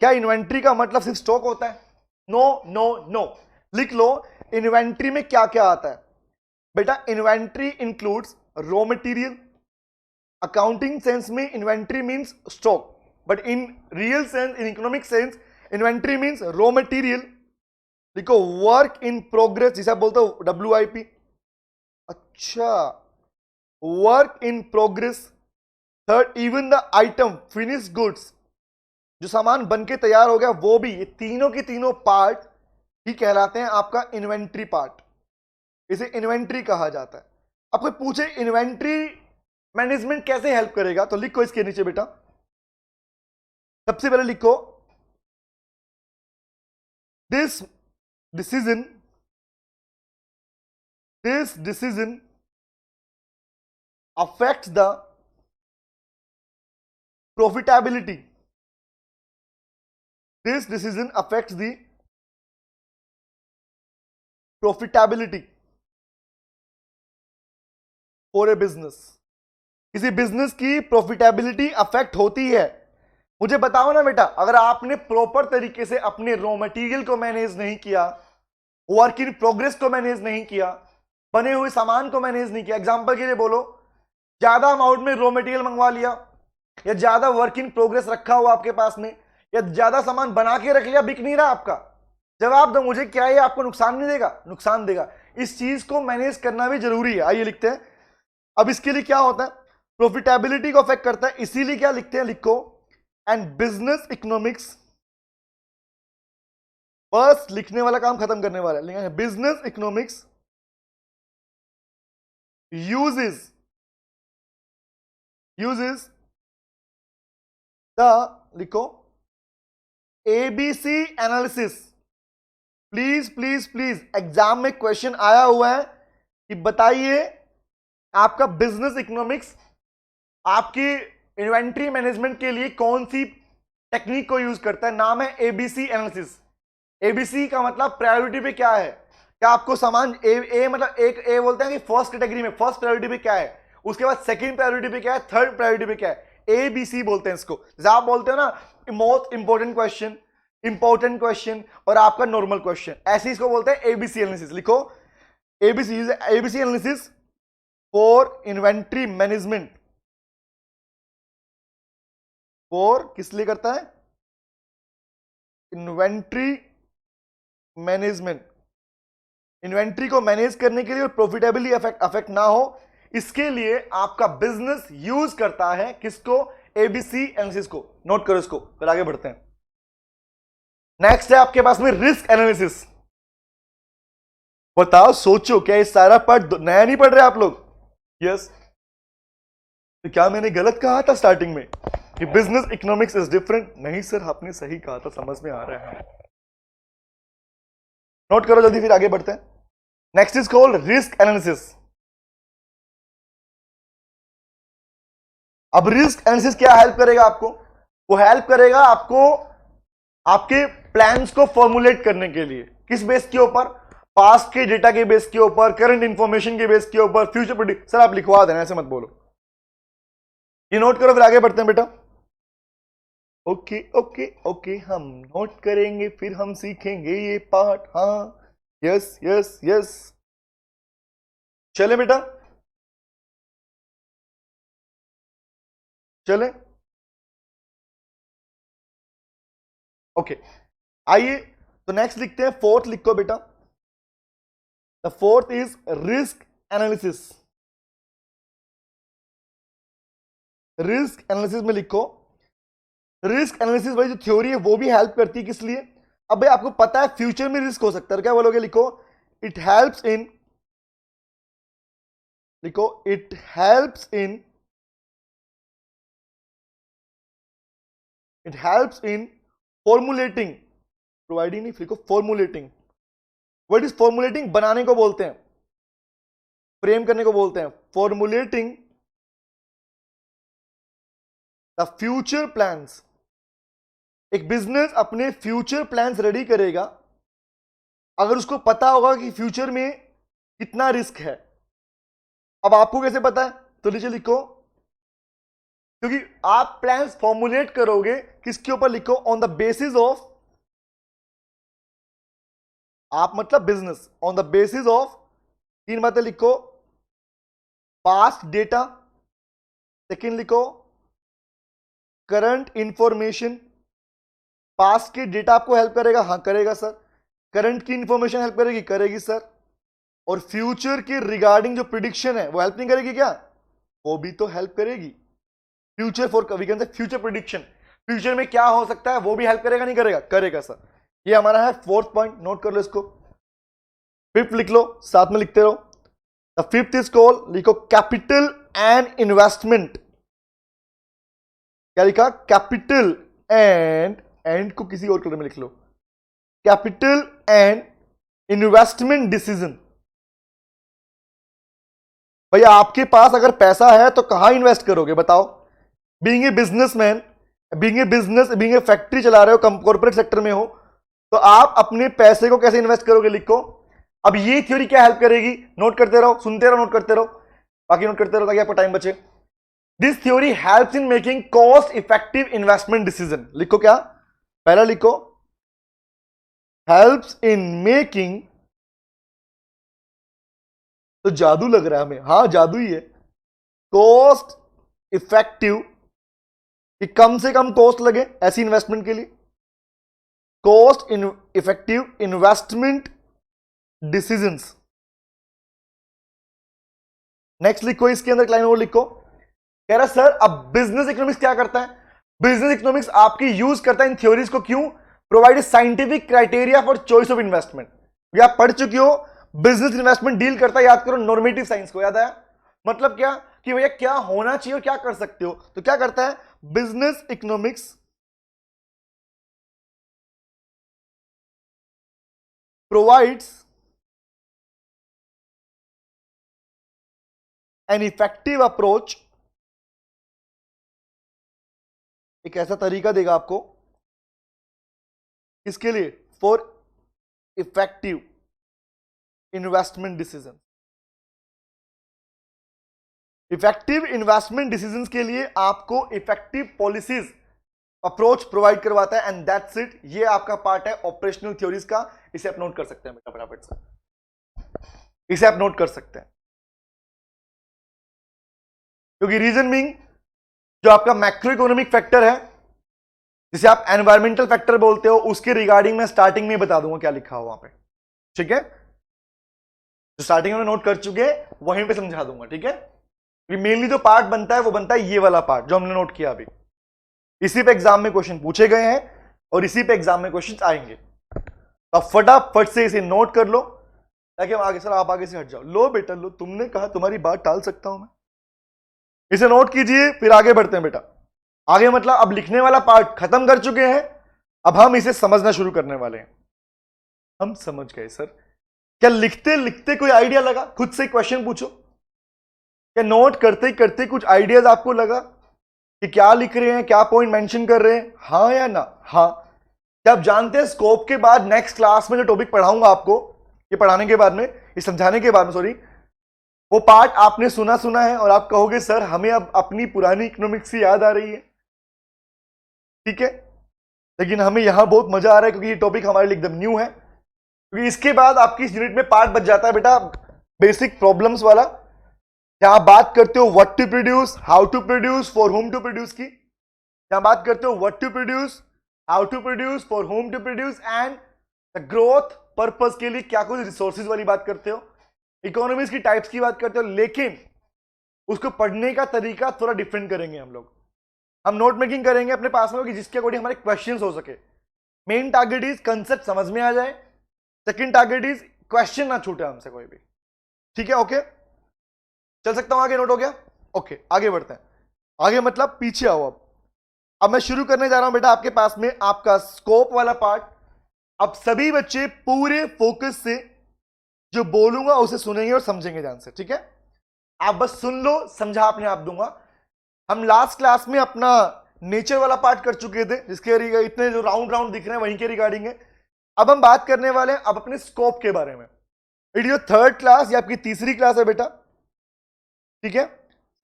क्या इन्वेंट्री का मतलब सिर्फ स्टॉक होता है? No no no. लिख लो इन्वेंट्री में क्या क्या आता है। बेटा inventory includes raw material. Accounting sense में inventory means stock, but in real sense, in economic sense, inventory means raw material. देखो वर्क इन प्रोग्रेस, जिसे आप बोलते हो WIP। अच्छा, work in progress. Third, even the item finish goods, जो सामान बन के तैयार हो गया वो भी, ये तीनों के तीनों पार्ट ही कहलाते हैं आपका इन्वेंट्री पार्ट। इसे इन्वेंट्री कहा जाता है। अब कोई पूछे इन्वेंट्री मैनेजमेंट कैसे हेल्प करेगा, तो लिखो इसके नीचे बेटा। सबसे पहले लिखो this decision affects the profitability. This decision affects the profitability for a business. किसी बिजनेस की प्रॉफिटेबिलिटी अफेक्ट होती है। मुझे बताओ ना बेटा, अगर आपने प्रॉपर तरीके से अपने रॉ मटेरियल को मैनेज नहीं किया, वर्क इन प्रोग्रेस को मैनेज नहीं किया, बने हुए सामान को मैनेज नहीं किया, एग्जांपल के लिए बोलो ज्यादा अमाउंट में रॉ मटेरियल मंगवा लिया, या ज्यादा वर्क इन प्रोग्रेस रखा हुआ आपके पास में, या ज्यादा सामान बना के रख लिया, बिक नहीं रहा आपका, जवाब दो मुझे, क्या ये आपको नुकसान नहीं देगा? नुकसान देगा। इस चीज को मैनेज करना भी जरूरी है। आइए लिखते हैं। अब इसके लिए क्या होता है, प्रॉफिटेबिलिटी को अफेक्ट करता है, इसीलिए क्या लिखते हैं, लिखो एंड बिजनेस इकोनॉमिक्स। बस लिखने वाला काम खत्म करने वाला है, लिखा बिजनेस इकोनॉमिक्स uses the, लिखो ABC analysis. Please please please, exam में क्वेश्चन आया हुआ है कि बताइए आपका बिजनेस इकोनॉमिक्स आपकी इन्वेंट्री मैनेजमेंट के लिए कौन सी टेक्निक को यूज करता है। नाम है ABC एनालिसिस। ABC का मतलब प्रायोरिटी पे क्या है, क्या आपको सामान ए मतलब एक ए बोलते हैं कि फर्स्ट कैटेगरी में फर्स्ट प्रायोरिटी पे क्या है, उसके बाद सेकंड प्रायोरिटी पे क्या है, थर्ड प्रायोरिटी पे क्या है, ABC बोलते हैं इसको। जैसे आप बोलते हो ना मोस्ट इंपॉर्टेंट क्वेश्चन और आपका नॉर्मल क्वेश्चन, ऐसे इसको बोलते हैं ABC एनालिसिस। लिखो ABC analysis for inventory management. For किस लिए करता है? Inventory management. इन्वेंट्री को मैनेज करने के लिए और प्रॉफिटेबिलिटी अफेक्ट ना हो, इसके लिए आपका बिजनेस यूज करता है किसको? ABC एनालिसिस को। नोट करो इसको, फिर आगे बढ़ते हैं। नेक्स्ट है आपके पास में रिस्क एनालिसिस। बताओ सोचो, क्या ये सारा पार्ट नया नहीं पढ़ रहे आप लोग? यस। तो क्या मैंने गलत कहा था स्टार्टिंग में कि बिजनेस इकोनॉमिक्स इज डिफरेंट? नहीं सर, आपने सही कहा था, समझ में आ रहा है। नोट करो जल्दी, फिर आगे बढ़ते हैं। Next is called risk analysis. अब रिस्क एनालिसिस क्या हेल्प करेगा आपको? वो हेल्प करेगा आपको आपके प्लान्स को फॉर्मुलेट करने के लिए। किस बेस के ऊपर? पास्ट के डेटा के बेस के ऊपर, करंट इंफॉर्मेशन के बेस के ऊपर, फ्यूचर प्रेडिक्ट। सर आप लिखवा देना, ऐसे मत बोलो। ये नोट करो, फिर आगे बढ़ते हैं बेटा। ओके ओके ओके, हम नोट करेंगे फिर हम सीखेंगे ये पार्ट। हाँ, यस यस यस, चले बेटा चले। ओके आइए, तो नेक्स्ट लिखते हैं, फोर्थ लिखो बेटा। The fourth is risk analysis. Risk analysis में लिखो, रिस्क एनालिसिस वाली जो थ्योरी है वो भी हेल्प करती है। किस लिए? अब भाई आपको पता है फ्यूचर में रिस्क हो सकता है, क्या बोलोगे? लिखो इट हेल्प्स इन, लिखो it helps in formulating providing नहीं, लिखो फॉर्मुलेटिंग। What is formulating? बनाने को बोलते हैं, फ्रेम करने को बोलते हैं। Formulating the future plans. एक बिजनेस अपने फ्यूचर प्लान्स रेडी करेगा अगर उसको पता होगा कि फ्यूचर में कितना रिस्क है। अब आपको कैसे पता है? तो नीचे लिखो, क्योंकि आप प्लान्स फॉर्मुलेट करोगे किसके ऊपर? लिखो ऑन द बेसिस ऑफ, आप मतलब business, on the basis of तीन बातें लिखो, पास्ट डेटा, सेकेंड लिखो करंट इंफॉर्मेशन। पास्ट के डेटा आपको हेल्प करेगा? हाँ करेगा सर। करंट की इंफॉर्मेशन हेल्प करेगी? करेगी सर। और फ्यूचर के रिगार्डिंग जो प्रिडिक्शन है वो हेल्प नहीं करेगी क्या? वो भी तो हेल्प करेगी। Future for, we can say future prediction, future में क्या हो सकता है वो भी हेल्प करेगा? नहीं करेगा? करेगा सर। ये हमारा है फोर्थ पॉइंट, नोट कर लो इसको। फिफ्थ लिख लो, साथ में लिखते रहो। द फिफ्थ इज कॉल्ड, लिखो कैपिटल एंड इन्वेस्टमेंट। क्या लिखा? कैपिटल एंड को किसी और कलर में लिख लो, कैपिटल एंड इन्वेस्टमेंट डिसीजन। भैया आपके पास अगर पैसा है तो कहां इन्वेस्ट करोगे बताओ? Being a businessman, being a factory चला रहे हो, कॉर्पोरेट सेक्टर में हो, तो आप अपने पैसे को कैसे इन्वेस्ट करोगे? लिखो। अब ये थ्योरी क्या हेल्प करेगी? नोट करते रहो, सुनते रहो, नोट करते रहो, बाकी नोट करते रहो ताकि आपको टाइम बचे। This theory helps in making cost effective investment decision. लिखो क्या? पहला लिखो, हेल्प्स इन मेकिंग, तो जादू लग रहा है हमें, हाँ जादू ही है। कॉस्ट इफेक्टिव, कि कम से कम कॉस्ट लगे ऐसी इन्वेस्टमेंट के लिए, cost effective investment decisions. Next लिखो, इसके अंदर लाइन और लिखो, कह रहा सर अब बिजनेस इकोनॉमिक्स क्या करता है? बिजनेस इकोनॉमिक्स आपकी यूज करता है इन थ्योरीज को, क्यों? Provide scientific criteria for choice of investment. ये आप पढ़ चुके हो, बिजनेस इन्वेस्टमेंट डील करता है, याद करो, नॉर्मेटिव साइंस को। याद आया? मतलब क्या कि भैया क्या होना चाहिए और क्या कर सकते हो, तो क्या करता है business economics? Provides an effective approach, एक ऐसा तरीका देगा आपको, इसके लिए for effective investment decision. Effective investment decision के लिए आपको इफेक्टिव पॉलिसीज अप्रोच प्रोवाइड करवाता है, एंड दैट्स इट। ये आपका पार्ट है ऑपरेशनल थ्योरीज का। इसे आप नोट कर सकते हैं बेटा फटाफट से, इसे आप नोट कर सकते हैं, क्योंकि रीजन बीइंग जो आपका मैक्रो इकोनॉमिक फैक्टर है, जिसे आप एनवायरमेंटल फैक्टर बोलते हो, उसके रिगार्डिंग मैं स्टार्टिंग में बता दूंगा क्या लिखा हो वहां पे। ठीक है, जो स्टार्टिंग में नोट कर चुके हैं वहीं पे समझा दूंगा। ठीक है, मेनली जो पार्ट बनता है वो बनता है ये वाला पार्ट जो हमने नोट किया अभी। इसी पे एग्जाम में क्वेश्चन पूछे गए हैं और इसी पे एग्जाम में क्वेश्चन आएंगे, तो आप फटाफट से इसे नोट कर लो ताकि हम आगे, सर आप आगे से हट जाओ, लो बेटा लो, तुमने कहा तुम्हारी बात टाल सकता हूं मैं। इसे नोट कीजिए, फिर आगे बढ़ते हैं बेटा। आगे मतलब अब लिखने वाला पार्ट खत्म कर चुके हैं, अब हम इसे समझना शुरू करने वाले हैं। हम समझ गए सर, क्या लिखते लिखते कोई आइडिया लगा? खुद से क्वेश्चन पूछो, क्या नोट करते करते कुछ आइडियाज आपको लगा कि क्या लिख रहे हैं, क्या पॉइंट मेंशन कर रहे हैं? हाँ या ना? हाँ। क्या आप जानते हैं स्कोप के बाद नेक्स्ट क्लास में जो टॉपिक पढ़ाऊंगा आपको, ये पढ़ाने के बाद में, ये समझाने के बाद में, सॉरी, वो पार्ट आपने सुना है और आप कहोगे सर हमें अब अपनी पुरानी इकोनॉमिक्स से याद आ रही है। ठीक है, लेकिन हमें यहां बहुत मजा आ रहा है क्योंकि ये टॉपिक हमारे लिए एकदम न्यू है, क्योंकि इसके बाद आपकी इस यूनिट में पार्ट बच जाता है बेटा बेसिक प्रॉब्लम्स वाला, जहां आप बात करते हो what to produce, how to produce, for whom to produce की, जहां बात करते हो what to produce, how to produce, for whom to produce, and the growth purpose के लिए क्या कुछ रिसोर्सेज वाली बात करते हो, इकोनॉमीज की टाइप्स की बात करते हो, लेकिन उसको पढ़ने का तरीका थोड़ा डिफरेंट करेंगे हम लोग। हम नोट मेकिंग करेंगे अपने पास में कि जिसके अकॉर्डिंग हमारे क्वेश्चंस हो सके। मेन टारगेट इज कंसेप्ट समझ में आ जाए, सेकंड टारगेट इज क्वेश्चन ना छूटे हमसे कोई भी। ठीक है, ओके, चल सकता हूं आगे? नोट हो गया? ओके, आगे बढ़ते हैं। आगे मतलब पीछे आओ। अब मैं शुरू करने जा रहा हूं बेटा आपके पास में आपका स्कोप वाला पार्ट, अब सभी बच्चे पूरे फोकस से जो बोलूंगा उसे सुनेंगे और समझेंगे ध्यान से, ठीक है? आप बस सुन लो, समझा अपने आप दूंगा। हम लास्ट क्लास में अपना नेचर वाला पार्ट कर चुके थे, जिसके इतने जो राउंड राउंड दिख रहे हैं वहीं के रिगार्डिंग है। अब हम बात करने वाले हैं अब अपने स्कोप के बारे में। इट इज थर्ड क्लास या आपकी तीसरी क्लास है बेटा, ठीक है?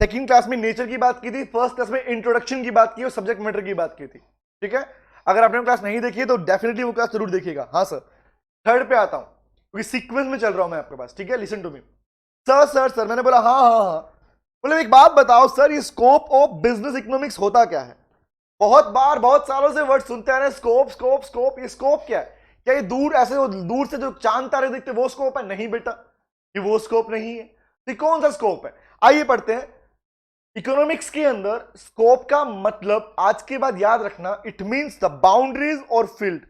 सेकंड क्लास में नेचर की बात की थी, फर्स्ट क्लास में इंट्रोडक्शन की बात की और सब्जेक्ट मैटर की बात की थी, ठीक है? अगर आपने क्लास नहीं देखी है तो डेफिनेटली वो क्लास जरूर देखिएगा। हाँ सर, थर्ड पे आता हूं क्योंकि सीक्वेंस में चल रहा हूं मैं आपके पास, ठीक है? Listen to me. Sir sir sir मैंने बोला हाँ हाँ हाँ। बोले एक बात बताओ सर, ये स्कोप ऑफ बिजनेस इकोनॉमिक्स होता क्या है? बहुत बार बहुत सालों से वर्ड सुनते आ रहे हैं, स्कोप स्कोप स्कोप। ये स्कोप क्या है? क्या ये दूर ऐसे दूर से जो चांद तारे दिखते वो स्कोप है? नहीं बेटा, ये वो स्कोप नहीं है। ये कौन सा स्कोप है? आइए पढ़ते हैं। इकोनॉमिक्स के अंदर स्कोप का मतलब आज के बाद याद रखना, इट मींस द बाउंड्रीज और फील्ड।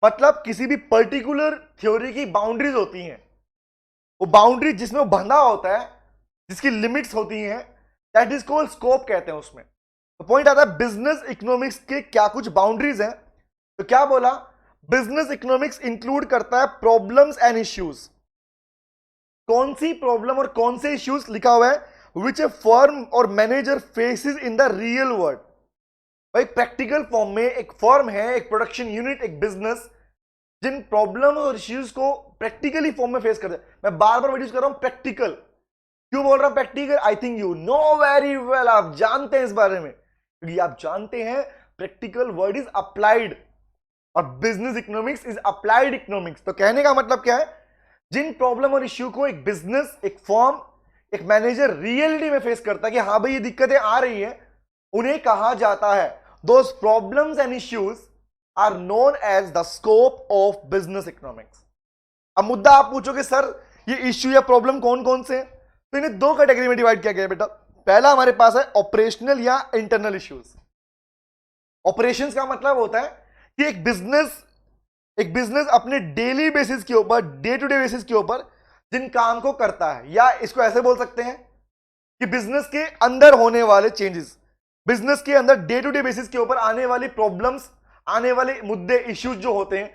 मतलब किसी भी पर्टिकुलर थ्योरी की बाउंड्रीज होती हैं, वो बाउंड्री जिसमें वो बंधा होता है, जिसकी लिमिट्स होती हैं, दैट इज कॉल्ड स्कोप कहते हैं उसमें। तो पॉइंट आता है बिजनेस इकोनॉमिक्स के क्या कुछ बाउंड्रीज हैं। तो क्या बोला? बिजनेस इकोनॉमिक्स इंक्लूड करता है प्रॉब्लम्स एंड इश्यूज। कौन सी प्रॉब्लम और कौन से इश्यूज लिखा हुआ है? विच ए फर्म और manager faces in the real world. भाई प्रैक्टिकल फॉर्म में एक फर्म है, एक प्रोडक्शन यूनिट, एक बिजनेस, जिन प्रॉब्लम और इश्यूज को प्रैक्टिकली फॉर्म में फेस करते हैं। मैं बार बार यूज कर रहा हूं प्रैक्टिकल। क्यों बोल रहा हूं practical? I think you know very well, आप जानते हैं इस बारे में, क्योंकि आप जानते हैं प्रैक्टिकल वर्ड इज अप्लाइड और business economics is applied economics. तो कहने का मतलब क्या है? जिन प्रॉब्लम और इश्यू को एक बिजनेस, एक फर्म, एक मैनेजर रियलिटी में फेस करता है कि हाँ भाई ये दिक्कतें आ रही हैं, उन्हें कहा जाता है, those problems and issues are known as the scope of business economics. अब मुद्दा आप पूछोगे सर ये इश्यू या प्रॉब्लम कौन कौन से हैं? तो इन्हें दो कैटेगरी में डिवाइड किया गया है बेटा। पहला हमारे पास है ऑपरेशनल या इंटरनल इश्यूज। ऑपरेशंस का मतलब होता है कि एक बिजनेस अपने डेली बेसिस के ऊपर, डे टू डे बेसिस के ऊपर जिन काम को करता है, या इसको ऐसे बोल सकते हैं कि बिजनेस के अंदर होने वाले चेंजेस, बिजनेस के अंदर डे टू डे बेसिस के ऊपर आने वाली प्रॉब्लम्स, आने वाले मुद्दे, इश्यूज जो होते हैं।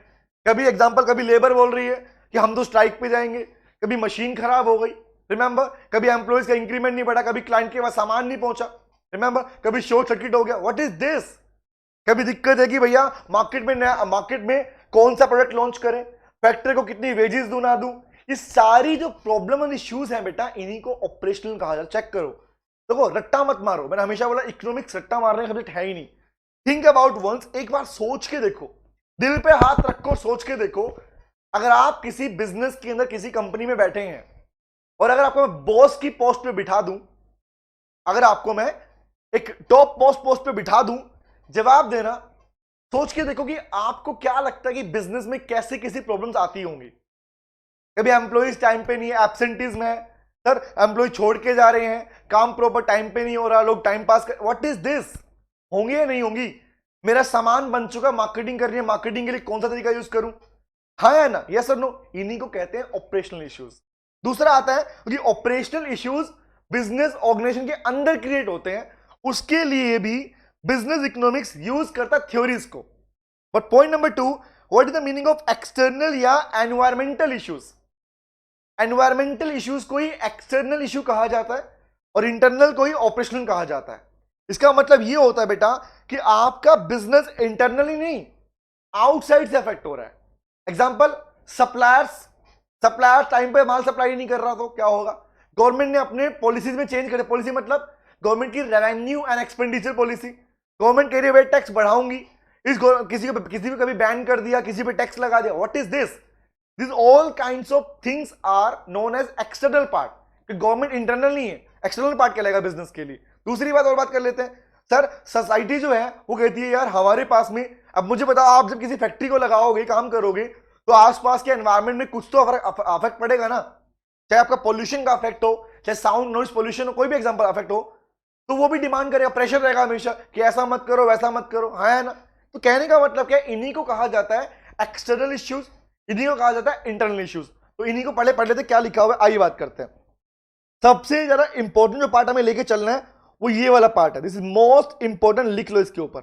कभी एग्जांपल, कभी लेबर बोल रही है कि हम तो स्ट्राइक पे जाएंगे, कभी मशीन खराब हो गई, रिमेंबर, कभी एम्प्लॉइज का इंक्रीमेंट नहीं बढ़ा, कभी क्लाइंट के पास सामान नहीं पहुंचा, रिमेंबर, कभी शॉर्ट सर्किट हो गया, व्हाट इज दिस। कभी दिक्कत है कि भैया मार्केट में कौन सा प्रोडक्ट लॉन्च करें, फैक्ट्री को कितनी वेजेस दूं ना दूं। ये सारी जो प्रॉब्लम एंड इश्यूज हैं बेटा, इन्हीं को ऑपरेशनल कहा जाता है। चेक करो, देखो रट्टा मत मारो। मैंने हमेशा बोला इकोनॉमिक्स रट्टा मारने का सब्जेक्ट है ही नहीं। थिंक अबाउट वंस, एक बार सोच के देखो, दिल पे हाथ रखो, सोच के देखो, अगर आप किसी बिजनेस के अंदर किसी कंपनी में बैठे हैं और अगर आपको मैं बॉस की पोस्ट पे बिठा दूं, अगर आपको मैं एक टॉप पोस्ट पे बिठा दूं, जवाब देना, सोच के देखो कि आपको क्या लगता है कि बिजनेस में कैसे कैसी प्रॉब्लम्स आती होंगी। कभी एम्प्लॉइज टाइम पे नहीं है, एब्सेंटीज में है, सर एम्प्लॉय छोड़ के जा रहे हैं, काम प्रॉपर टाइम पे नहीं हो रहा, लोग टाइम पास कर, व्हाट इज दिस। होंगी या नहीं होंगी? मेरा सामान बन चुका, मार्केटिंग करनी है, मार्केटिंग के लिए कौन सा तरीका यूज करूं? हाँ या ना, यस और नो? इन्हीं को कहते हैं ऑपरेशनल इश्यूज। दूसरा आता है कि ऑपरेशनल इश्यूज बिजनेस ऑर्गेनाइजेशन के अंदर क्रिएट होते हैं, उसके लिए भी बिजनेस इकोनॉमिक्स यूज करता थ्योरीज को। But point number 2, what is the meaning of external या एनवायरमेंटल इश्यूज? एनवायरमेंटल इश्यूज को ही एक्सटर्नल इश्यू कहा जाता है और इंटरनल को ही ऑपरेशनल कहा जाता है। इसका मतलब यह होता है बेटा कि आपका बिजनेस इंटरनली नहीं, आउटसाइड से अफेक्ट हो रहा है। एग्जांपल, सप्लायर्स टाइम पे माल सप्लाई नहीं कर रहा तो क्या होगा? गवर्नमेंट ने अपने पॉलिसीज में चेंज करे। पॉलिसी मतलब गवर्नमेंट की revenue and expenditure policy. Government कह रही है टैक्स बढ़ाऊंगी, किसी को कभी बैन कर दिया, किसी पे टैक्स लगा दिया। What is this? This all kinds of things are known as external part. Government internal नहीं है, एक्सटर्नल पार्ट कहलाएगा बिजनेस के लिए। दूसरी बात और बात कर लेते हैं। सर सोसाइटी जो है वो कहती है यार हमारे पास में, अब मुझे बताओ, आप जब किसी फैक्ट्री को लगाओगे, काम करोगे, तो आसपास के एनवायरनमेंट में कुछ तो अफेक्ट पड़ेगा ना। चाहे आपका पोल्यूशन का अफेक्ट हो, चाहे साउंड नॉइज पोल्यूशन हो, कोई भी एग्जांपल अफेक्ट हो, तो वो भी डिमांड करेगा, प्रेशर रहेगा हमेशा कि ऐसा मत करो, वैसा मत करो। हाँ है ना? तो कहने का मतलब क्या है? इन्हीं को कहा जाता है एक्सटर्नल इश्यूज, इन्हीं को कहा जाता है इंटरनल इश्यूज। तो इन्हीं को पढ़ लेते क्या लिखा हुआ है, आइए बात करते हैं। सबसे ज्यादा इंपॉर्टेंट जो पार्ट हमें लेके चलना है वो ये वाला पार्ट है। दिस इज मोस्ट इंपॉर्टेंट, लिख लो इसके ऊपर।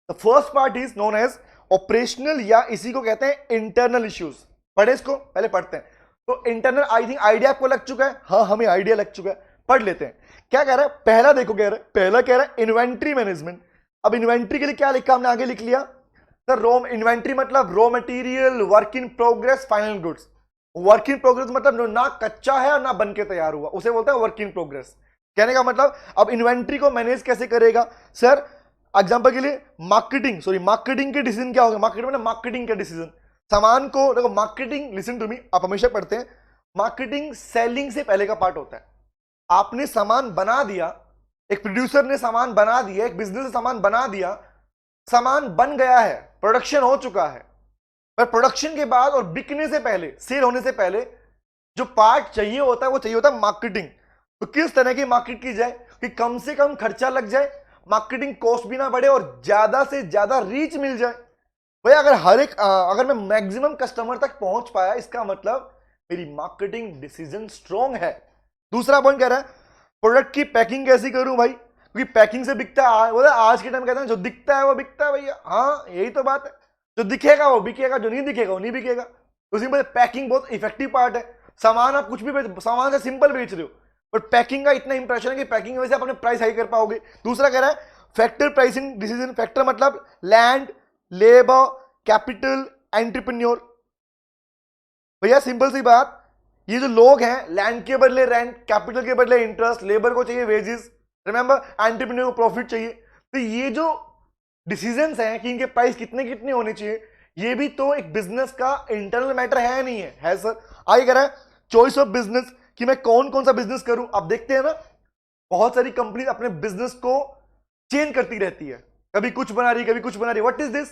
The first part is known as operational या इसी को कहते हैं इंटरनल इश्यूज। पढ़े इसको, पहले पढ़ते हैं। तो इंटरनल आई थिंक आइडिया आपको लग चुका है, हाँ हमें आइडिया लग चुका है, पढ़ लेते हैं। क्या कह रहा है पहला, देखो कह रहा है, पहला कह रहा है इन्वेंट्री मैनेजमेंट। अब इन्वेंट्री के लिए क्या लिखा हमने, आगे लिख लिया सर रॉ इन्वेंट्री मतलब raw material, work in progress, final goods. Work in progress मतलब ना कच्चा है और ना बन के तैयार हुआ, उसे बोलते हैं वर्क इन प्रोग्रेस। कहने का मतलब अब इन्वेंट्री को मैनेज कैसे करेगा सर, एग्जांपल के लिए मार्केटिंग के डिसीजन क्या होगा, मार्केटिंग मतलब मार्केटिंग के डिसीजन, सामान को देखो मार्केटिंग, लिसन टू मी, आप हमेशा पढ़ते हैं मार्केटिंग सेलिंग से पहले का पार्ट होता है। आपने सामान बना दिया, एक प्रोड्यूसर ने सामान बना दिया, एक बिजनेस ने सामान बना दिया, सामान बन गया है, प्रोडक्शन हो चुका है, पर प्रोडक्शन के बाद और बिकने से पहले, सेल होने से पहले जो पार्ट चाहिए होता है वो चाहिए होता है मार्केटिंग। तो किस तरह की मार्केट की जाए कि कम से कम खर्चा लग जाए, मार्केटिंग कॉस्ट भी ना बढ़े और ज्यादा से ज्यादा रीच मिल जाए। भाई अगर मैं मैक्सिमम कस्टमर तक पहुंच पाया, इसका मतलब मेरी मार्केटिंग डिसीजन स्ट्रॉन्ग है। दूसरा पॉइंट कह रहा है प्रोडक्ट की पैकिंग कैसी करूं भाई, क्योंकि पैकिंग से बिकता है, बोला आज के टाइम कहते हैं जो दिखता है वो बिकता है भैया, हाँ यही तो बात है, जो दिखेगा वो बिकेगा, जो नहीं दिखेगा वो नहीं बिकेगा। तो सिंपल पैकिंग बहुत इफेक्टिव पार्ट है। सामान आप कुछ भी सामान से सिंपल बेच रहे हो, बट पैकिंग का इतना इंप्रेशन है कि पैकिंग की वजह से आप अपने प्राइस हाई कर पाओगे। दूसरा कह रहा है फैक्टर प्राइसिंग डिसीजन, फैक्टर मतलब लैंड, लेबर, कैपिटल, एंटरप्रेन्योर। भैया सिंपल सी बात, ये जो लोग हैं लैंड के बदले रेंट, कैपिटल के बदले इंटरेस्ट, लेबर को चाहिए वेजेस, रिमेंबर एंटरप्रेन्योर को प्रॉफिट चाहिए। तो ये जो डिसीजंस हैं कि इनके प्राइस कितने कितने होने चाहिए, ये भी तो एक बिजनेस का इंटरनल मैटर है नहीं है सर। आगे कह रहा है चॉइस ऑफ बिजनेस, कि मैं कौन कौन सा बिजनेस करूं। आप देखते हैं ना बहुत सारी कंपनी अपने बिजनेस को चेंज करती रहती है, कभी कुछ बना रही कभी कुछ बना रही। What is this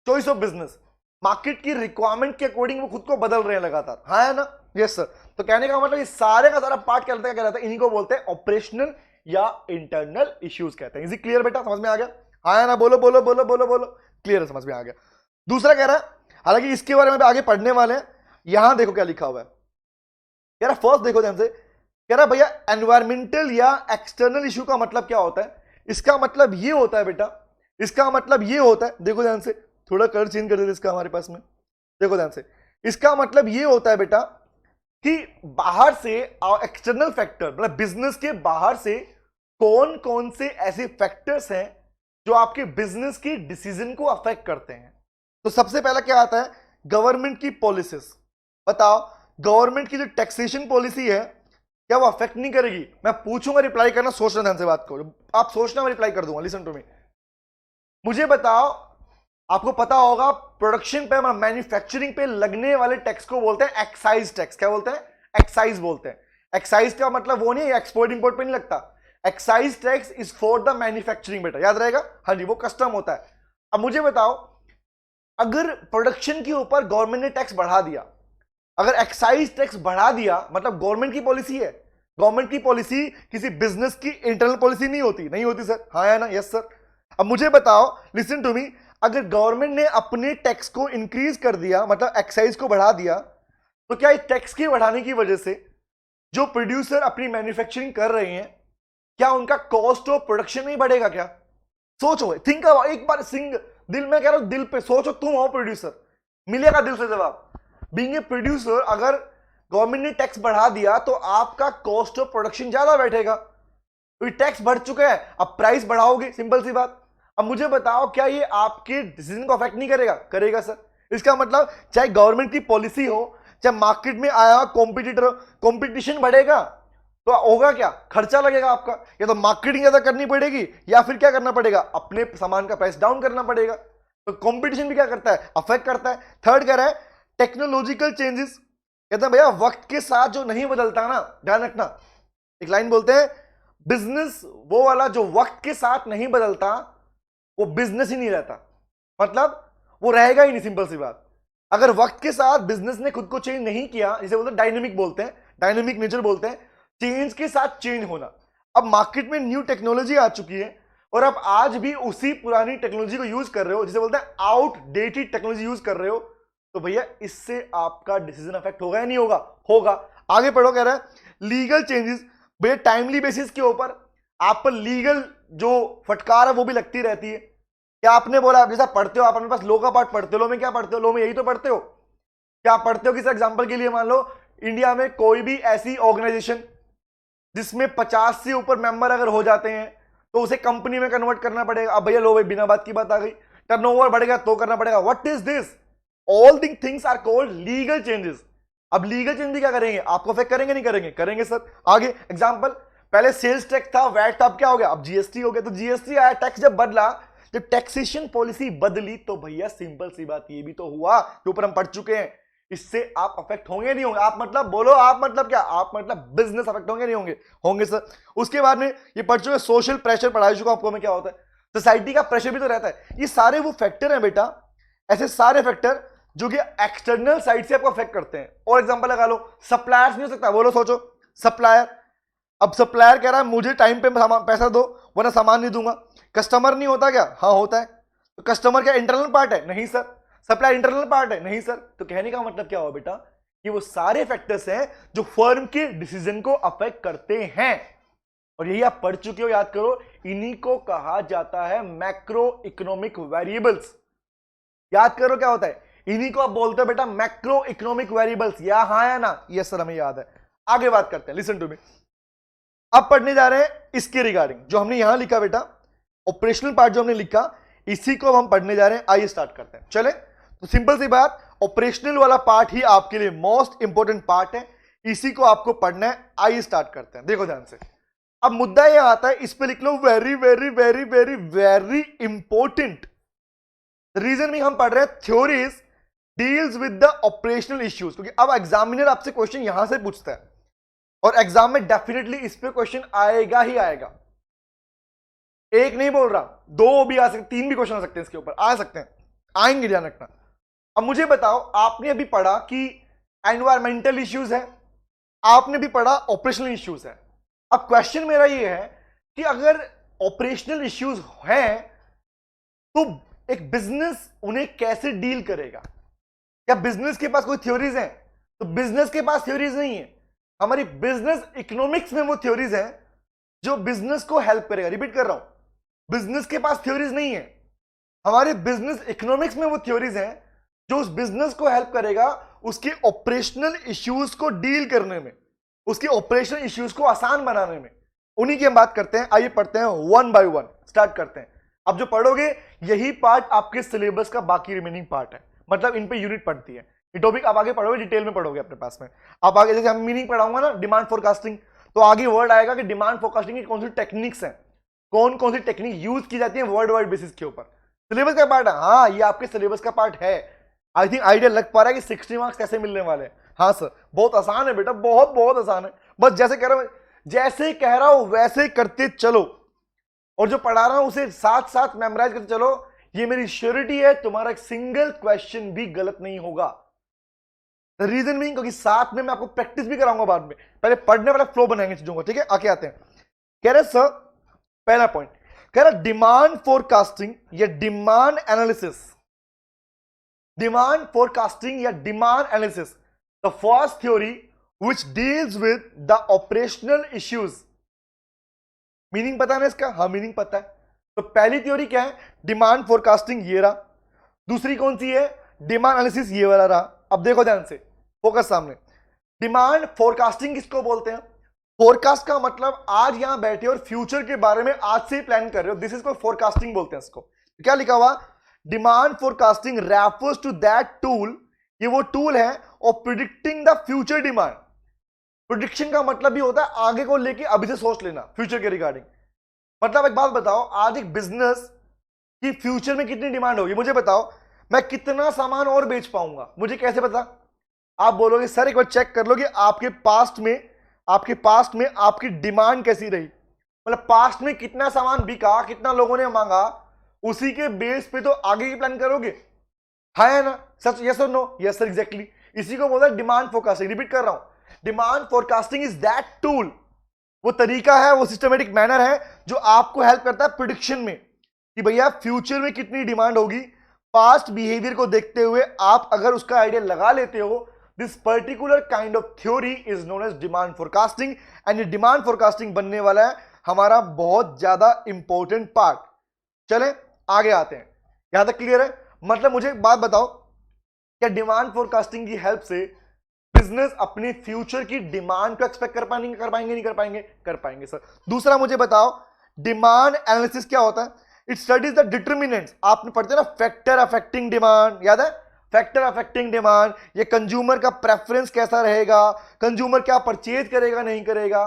choice of business, market की रिक्वायरमेंट के अकॉर्डिंग वो खुद को बदल रहे हैं लगातार, हाँ है ना, यस सर। तो कहने का मतलब ये सारे का सारा पार्ट क्या रहता है, इन्हीं को बोलते हैं ऑपरेशनल या इंटरनल इश्यूज कहते हैं। इज इट क्लियर बेटा, समझ में आ गया, हाँ है ना, बोलो बोलो बोलो बोलो बोलो, क्लियर है, समझ में आ गया। दूसरा कह रहा है, हालांकि इसके बारे में भी आगे पढ़ने वाले हैं, यहां देखो क्या लिखा हुआ है। कह रहा फर्स्ट देखो ध्यान से, कह रहा भैया एनवायरमेंटल या एक्सटर्नल इशू का मतलब क्या होता है। इसका मतलब ये होता है बेटा, इसका मतलब ये होता है, देखो ध्यान से, थोड़ा कलर चेंज कर देते इसका हमारे पास में, देखो ध्यान से। इसका मतलब ये होता है बेटा कि बाहर से एक्सटर्नल फैक्टर मतलब बिजनेस के बाहर से कौन कौन से ऐसे फैक्टर्स हैं जो आपके बिजनेस की डिसीजन को अफेक्ट करते हैं। तो सबसे पहला क्या आता है, गवर्नमेंट की पॉलिसीज। बताओ गवर्नमेंट की जो टैक्सेशन पॉलिसी है क्या वो अफेक्ट नहीं करेगी। मैं पूछूंगा, रिप्लाई करना, सोचना ध्यान से बात को, आप सोचना मैं रिप्लाई कर दूंगा, लिसन टू मी। मुझे बताओ, आपको पता होगा प्रोडक्शन पे मैन्युफैक्चरिंग पे लगने वाले टैक्स को बोलते हैं एक्साइज टैक्स। क्या बोलते हैं, एक्साइज बोलते हैं। एक्साइज का मतलब वो नहीं है एक्सपोर्ट इंपोर्ट पे नहीं लगता, excise tax is for the manufacturing बेटा, याद रहेगा, हाँ जी, वो कस्टम होता है। अब मुझे बताओ अगर प्रोडक्शन के ऊपर गवर्नमेंट ने टैक्स बढ़ा दिया, अगर एक्साइज टैक्स बढ़ा दिया मतलब गवर्नमेंट की पॉलिसी है। गवर्नमेंट की पॉलिसी किसी बिजनेस की इंटरनल पॉलिसी नहीं होती, नहीं होती सर, हाँ है ना, यस सर। अब मुझे बताओ, लिसन टू मी, अगर गवर्नमेंट ने अपने टैक्स को इंक्रीज कर दिया मतलब एक्साइज को बढ़ा दिया, तो क्या इस टैक्स के बढ़ाने की वजह से जो प्रोड्यूसर अपनी मैन्युफैक्चरिंग कर रहे हैं क्या उनका कॉस्ट ऑफ प्रोडक्शन नहीं बढ़ेगा क्या। सोचो, थिंक एक बार, सिंग दिल में कह रहा हूं, दिल पे सोचो, तुम हो प्रोड्यूसर, मिलेगा दिल से जवाब। बीइंग ए प्रोड्यूसर, अगर गवर्नमेंट ने टैक्स बढ़ा दिया तो आपका कॉस्ट ऑफ प्रोडक्शन ज्यादा बैठेगा, क्योंकि टैक्स बढ़ चुका है, अब प्राइस बढ़ाओगे, सिंपल सी बात। अब मुझे बताओ क्या ये आपके डिसीजन को अफेक्ट नहीं करेगा, करेगा सर। इसका मतलब चाहे गवर्नमेंट की पॉलिसी हो, चाहे मार्केट में आया कॉम्पिटिटर, कॉम्पिटिशन बढ़ेगा तो होगा क्या, खर्चा लगेगा आपका, या तो मार्केटिंग ज्यादा करनी पड़ेगी या फिर क्या करना पड़ेगा, अपने सामान का प्राइस डाउन करना पड़ेगा। तो कॉम्पिटिशन भी क्या करता है, अफेक्ट करता है। थर्ड कह रहा है टेक्नोलॉजिकल चेंजेस, कहते हैं भैया वक्त के साथ जो नहीं बदलता ना, ध्यान रखना, एक लाइन बोलते हैं बिजनेस वो वाला जो वक्त के साथ नहीं बदलता वो बिजनेस ही नहीं रहता, मतलब वो रहेगा ही नहीं, सिंपल सी बात। अगर वक्त के साथ बिजनेस ने खुद को चेंज नहीं किया, इसे बोलते हैं डायनेमिक, बोलते हैं डायनेमिक नेचर, बोलते हैं चेंज के साथ चेंज होना। अब मार्केट में न्यू टेक्नोलॉजी आ चुकी है और आप आज भी उसी पुरानी टेक्नोलॉजी को यूज कर रहे हो, जिसे बोलते हैं आउटडेटेड टेक्नोलॉजी यूज कर रहे हो, तो भैया इससे आपका डिसीजन अफेक्ट होगा या नहीं होगा, होगा। आगे पढ़ो, कह रहा है लीगल चेंजेस, भैया टाइमली बेसिस के ऊपर आप पर लीगल जो फटकार है वो भी लगती रहती है। क्या आपने बोला, जैसा पढ़ते हो आप अपने पास लो का पार्ट पढ़ते हो, लो में क्या पढ़ते हो, लो में यही तो पढ़ते हो। क्या पढ़ते हो, किसी एग्जांपल के लिए मान लो इंडिया में कोई भी ऐसी ऑर्गेनाइजेशन जिसमें 50 से ऊपर मेंबर अगर हो जाते हैं तो उसे कंपनी में कन्वर्ट करना पड़ेगा। अब भैया लो भाई, बिना बात की बात आ गई, टर्नओवर बढ़ेगा तो करना पड़ेगा। What is this? All the things are called legal changes. अब लीगल चेंज भी क्या करेंगे, आपको अफेक्ट करेंगे नहीं करेंगे? करेंगे सर। आगे एग्जांपल, पहले सेल्स टैक्स था, वैट था, अब क्या हो गया, अब जीएसटी हो गया। तो जीएसटी आया, टैक्स जब बदला, जब टैक्सेशन पॉलिसी बदली तो भैया सिंपल सी बात ये भी तो हुआ के ऊपर हम पढ़ चुके हैं, इससे आप अफेक्ट होंगे नहीं होंगे? आप मतलब बोलो, आप मतलब क्या, आप मतलब बिजनेस अफेक्ट होंगे नहीं होंगे? होंगे सर। उसके बाद में ये पढ़ चुके सोशल प्रेशर, पढ़ा चुका आपको में क्या होता है, सोसाइटी का प्रेशर भी तो रहता है। ये सारे वो फैक्टर हैं बेटा, ऐसे सारे फैक्टर जो कि एक्सटर्नल साइड से आपको अफेक्ट करते हैं। और एग्जांपल लगा लो, सप्लायर्स नहीं हो सकता, बोलो सोचो, सप्लायर, अब सप्लायर कह रहा है मुझे टाइम पे पैसा दो वरना सामान नहीं दूंगा। कस्टमर नहीं होता क्या? हाँ होता है। तो कस्टमर क्या इंटरनल पार्ट है? नहीं सर। सप्लाई इंटरनल पार्ट है? नहीं सर। तो कहने का मतलब क्या हुआ बेटा, कि वो सारे फैक्टर्स हैं जो फर्म के डिसीजन को अफेक्ट करते हैं। और यही आप पढ़ चुके हो, याद करो, इन्हीं को कहा जाता है मैक्रो इकोनॉमिक वेरिएबल्स। याद करो क्या होता है, इन्हीं को आप बोलते हो बेटा मैक्रो इकोनॉमिक वेरिएबल्स। या हाँ या ना? यस सर, हमें याद है। आगे बात करते हैं, लिसन टू मी। अब पढ़ने जा रहे हैं इसके रिगार्डिंग जो हमने यहां लिखा बेटा, ऑपरेशनल पार्ट जो हमने लिखा, इसी को हम पढ़ने जा रहे हैं। आइए स्टार्ट करते हैं। चले, तो सिंपल सी बात, ऑपरेशनल वाला पार्ट ही आपके लिए मोस्ट इंपॉर्टेंट पार्ट है, इसी को आपको पढ़ना है। आइए स्टार्ट करते हैं, देखो ध्यान से। अब मुद्दा यह आता है, इस पे लिख लो very very very very very important. Reason भी हम पढ़ रहे हैं theories deals with the operational issues, क्योंकि अब एग्जामिनर आपसे क्वेश्चन यहां से पूछता है और एग्जाम में डेफिनेटली इस पे क्वेश्चन आएगा ही आएगा। एक नहीं बोल रहा, दो भी आ सकते, तीन भी क्वेश्चन आ सकते हैं इसके ऊपर, आ सकते हैं, आएंगे, ध्यान रखना। अब मुझे बताओ, आपने अभी पढ़ा कि एनवायरमेंटल इश्यूज है, आपने भी पढ़ा ऑपरेशनल इश्यूज है। अब क्वेश्चन मेरा ये है कि अगर ऑपरेशनल इश्यूज हैं तो एक बिजनेस उन्हें कैसे डील करेगा? क्या बिजनेस के पास कोई थ्योरीज हैं? तो बिजनेस के पास थ्योरीज नहीं है, हमारी बिजनेस इकोनॉमिक्स में वो थ्योरीज हैं जो बिजनेस को हेल्प करेगा। रिपीट कर रहा हूं, बिजनेस के पास थ्योरीज नहीं है, हमारे बिजनेस इकोनॉमिक्स में वो थ्योरीज हैं जो उस बिजनेस को हेल्प करेगा उसके ऑपरेशनल इश्यूज को डील करने में, उसके ऑपरेशनल इश्यूज को आसान बनाने में। उन्हीं की हम बात करते हैं। आइए पढ़ते हैं वन बाय वन, स्टार्ट करते हैं। अब जो पढ़ोगे यही पार्ट आपके सिलेबस का बाकी रिमेनिंग पार्ट है, मतलब इन पे यूनिट पढ़ती है। ये टॉपिक आप आगे पढ़ोगे, डिटेल में पढ़ोगे अपने पास में। आप आगे जैसे हम मीनिंग पढ़ाऊंगा ना डिमांड फोरकास्टिंग, तो आगे वर्ड आएगा कि डिमांड फोरकास्टिंग की कौन सी टेक्निक्स हैं, कौन कौन सी टेक्निक यूज की जाती है वर्ड वाइड बेसिस के ऊपर। सिलेबस का पार्ट है, हाँ ये आपके सिलेबस का पार्ट है। आई थिंक आइडिया लग पा रहा है कि 60 मार्क्स कैसे मिलने वाले हैं। हाँ सर, बहुत आसान है बेटा, बहुत बहुत आसान है। बस जैसे कह रहा हूं वैसे करते चलो, और जो पढ़ा रहा हूं उसे साथ साथ मेमोराइज करते चलो। ये मेरी श्योरिटी है, तुम्हारा एक सिंगल क्वेश्चन भी गलत नहीं होगा। रीजन मीनिंग, क्योंकि साथ में मैं आपको प्रैक्टिस भी कराऊंगा बाद में, पहले पढ़ने वाला फ्लो बनाएंगे चीजों को। ठीक है, आगे आते हैं। कह रहे सर, पहला पॉइंट कह रहा डिमांड फोरकास्टिंग या डिमांड एनालिसिस, डिमांड फोरकास्टिंग या demand analysis, the first theory which deals with the operational issues। Meaning पता है ना इसका? हाँ मीनिंग पता है। तो पहली थ्योरी क्या है? डिमांड फोरकास्टिंग, ये रहा। दूसरी कौन सी है? डिमांड एनालिसिस, ये वाला रहा। अब देखो ध्यान से, फोकस सामने। डिमांड फोरकास्टिंग किसको बोलते हैं? फोरकास्ट का मतलब आज यहां बैठे और फ्यूचर के बारे में आज से ही प्लान कर रहे हो, दिस इज को फोरकास्टिंग बोलते हैं इसको। तो क्या लिखा हुआ? Demand forecasting refers to that tool, ये वो टूल है of predicting the future demand. Prediction का मतलब भी होता है आगे को लेके अभी से सोच लेना फ्यूचर के रिगार्डिंग। मतलब एक बात बताओ, आज एक बिजनेस की फ्यूचर में कितनी डिमांड होगी मुझे बताओ, मैं कितना सामान और बेच पाऊंगा, मुझे कैसे पता? आप बोलोगे सर एक बार चेक कर लो कि आपके पास्ट में आपकी डिमांड कैसी रही, मतलब पास्ट में कितना सामान बिका, कितना लोगों ने मांगा, उसी के बेस पे तो आगे की प्लान करोगे। हाँ है ना सच? यस और नो? Yes sir, exactly. इसी को बोलता है डिमांड फोरकास्टिंग। रिपीट कर रहा हूं, demand forecasting is that tool, वो तरीका है, वो सिस्टमेटिक मैनर है जो आपको हेल्प करता है प्रिडिक्शन में कि भैया फ्यूचर में कितनी डिमांड होगी। पास्ट बिहेवियर को देखते हुए आप अगर उसका आइडिया लगा लेते हो, this particular kind of theory is known as demand forecasting. And ये डिमांड फोरकास्टिंग बनने वाला है हमारा बहुत ज्यादा इंपॉर्टेंट पार्ट। चलें आगे आते हैं। यहां तक क्लियर है? मतलब मुझे एक बात बताओ, क्या डिमांड फोरकास्टिंग की हेल्प से बिजनेस अपने फ्यूचर की डिमांड को एक्सपेक्ट कर पाएंगे, नहीं कर पाएंगे? कर पाएंगे सर। दूसरा मुझे बताओ, डिमांड एनालिसिस क्या होता है? It studies the determinants. आपने पढ़ते ना फैक्टर अफेक्टिंग डिमांड, याद है? फैक्टर अफेक्टिंग डिमांड, ये कंज्यूमर का प्रेफरेंस कैसा रहेगा, कंज्यूमर क्या परचेज करेगा नहीं करेगा।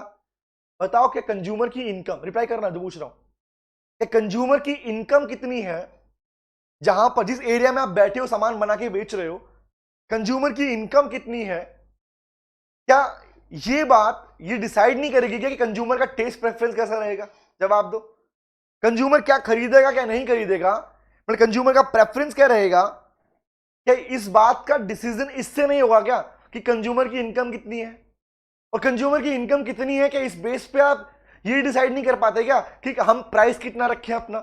बताओ क्या कंज्यूमर की इनकम, रिप्लाई करना जो पूछ रहा हूं, कि कंज्यूमर की इनकम कितनी है जहां पर, जिस एरिया में आप बैठे हो सामान बना के बेच रहे हो, कंज्यूमर की इनकम कितनी है? क्या ये बात ये डिसाइड नहीं करेगी क्या कि कंज्यूमर का टेस्ट प्रेफरेंस कैसा रहेगा? जवाब दो। कंज्यूमर क्या खरीदेगा क्या नहीं खरीदेगा, मतलब कंज्यूमर का प्रेफरेंस क्या रहेगा? क्या इस बात का डिसीजन इससे नहीं होगा क्या कि कंज्यूमर की इनकम कितनी है? और कंज्यूमर की इनकम कितनी है, क्या इस बेस पे आप ये डिसाइड नहीं कर पाते क्या कि हम प्राइस कितना रखें अपना?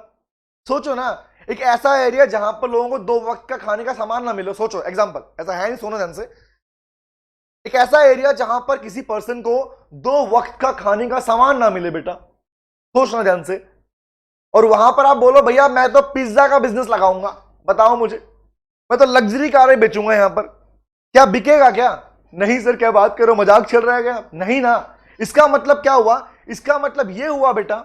सोचो ना, एक ऐसा एरिया जहां पर लोगों को 2 वक्त का खाने का सामान ना मिले, सोचो एग्जांपल, ऐसा है नहीं, सोनो ध्यान से। एक ऐसा एरिया जहां पर किसी पर्सन को 2 वक्त का खाने का सामान ना मिले, बेटा सोचना ध्यान से, और वहां पर आप बोलो भैया मैं तो पिज्जा का बिजनेस लगाऊंगा, बताओ मुझे, मैं तो लग्जरी कारें बेचूंगा यहां पर, क्या बिकेगा क्या? नहीं सर, क्या बात करो, मजाक चल रहा है क्या? नहीं ना। इसका मतलब क्या हुआ? इसका मतलब यह हुआ बेटा,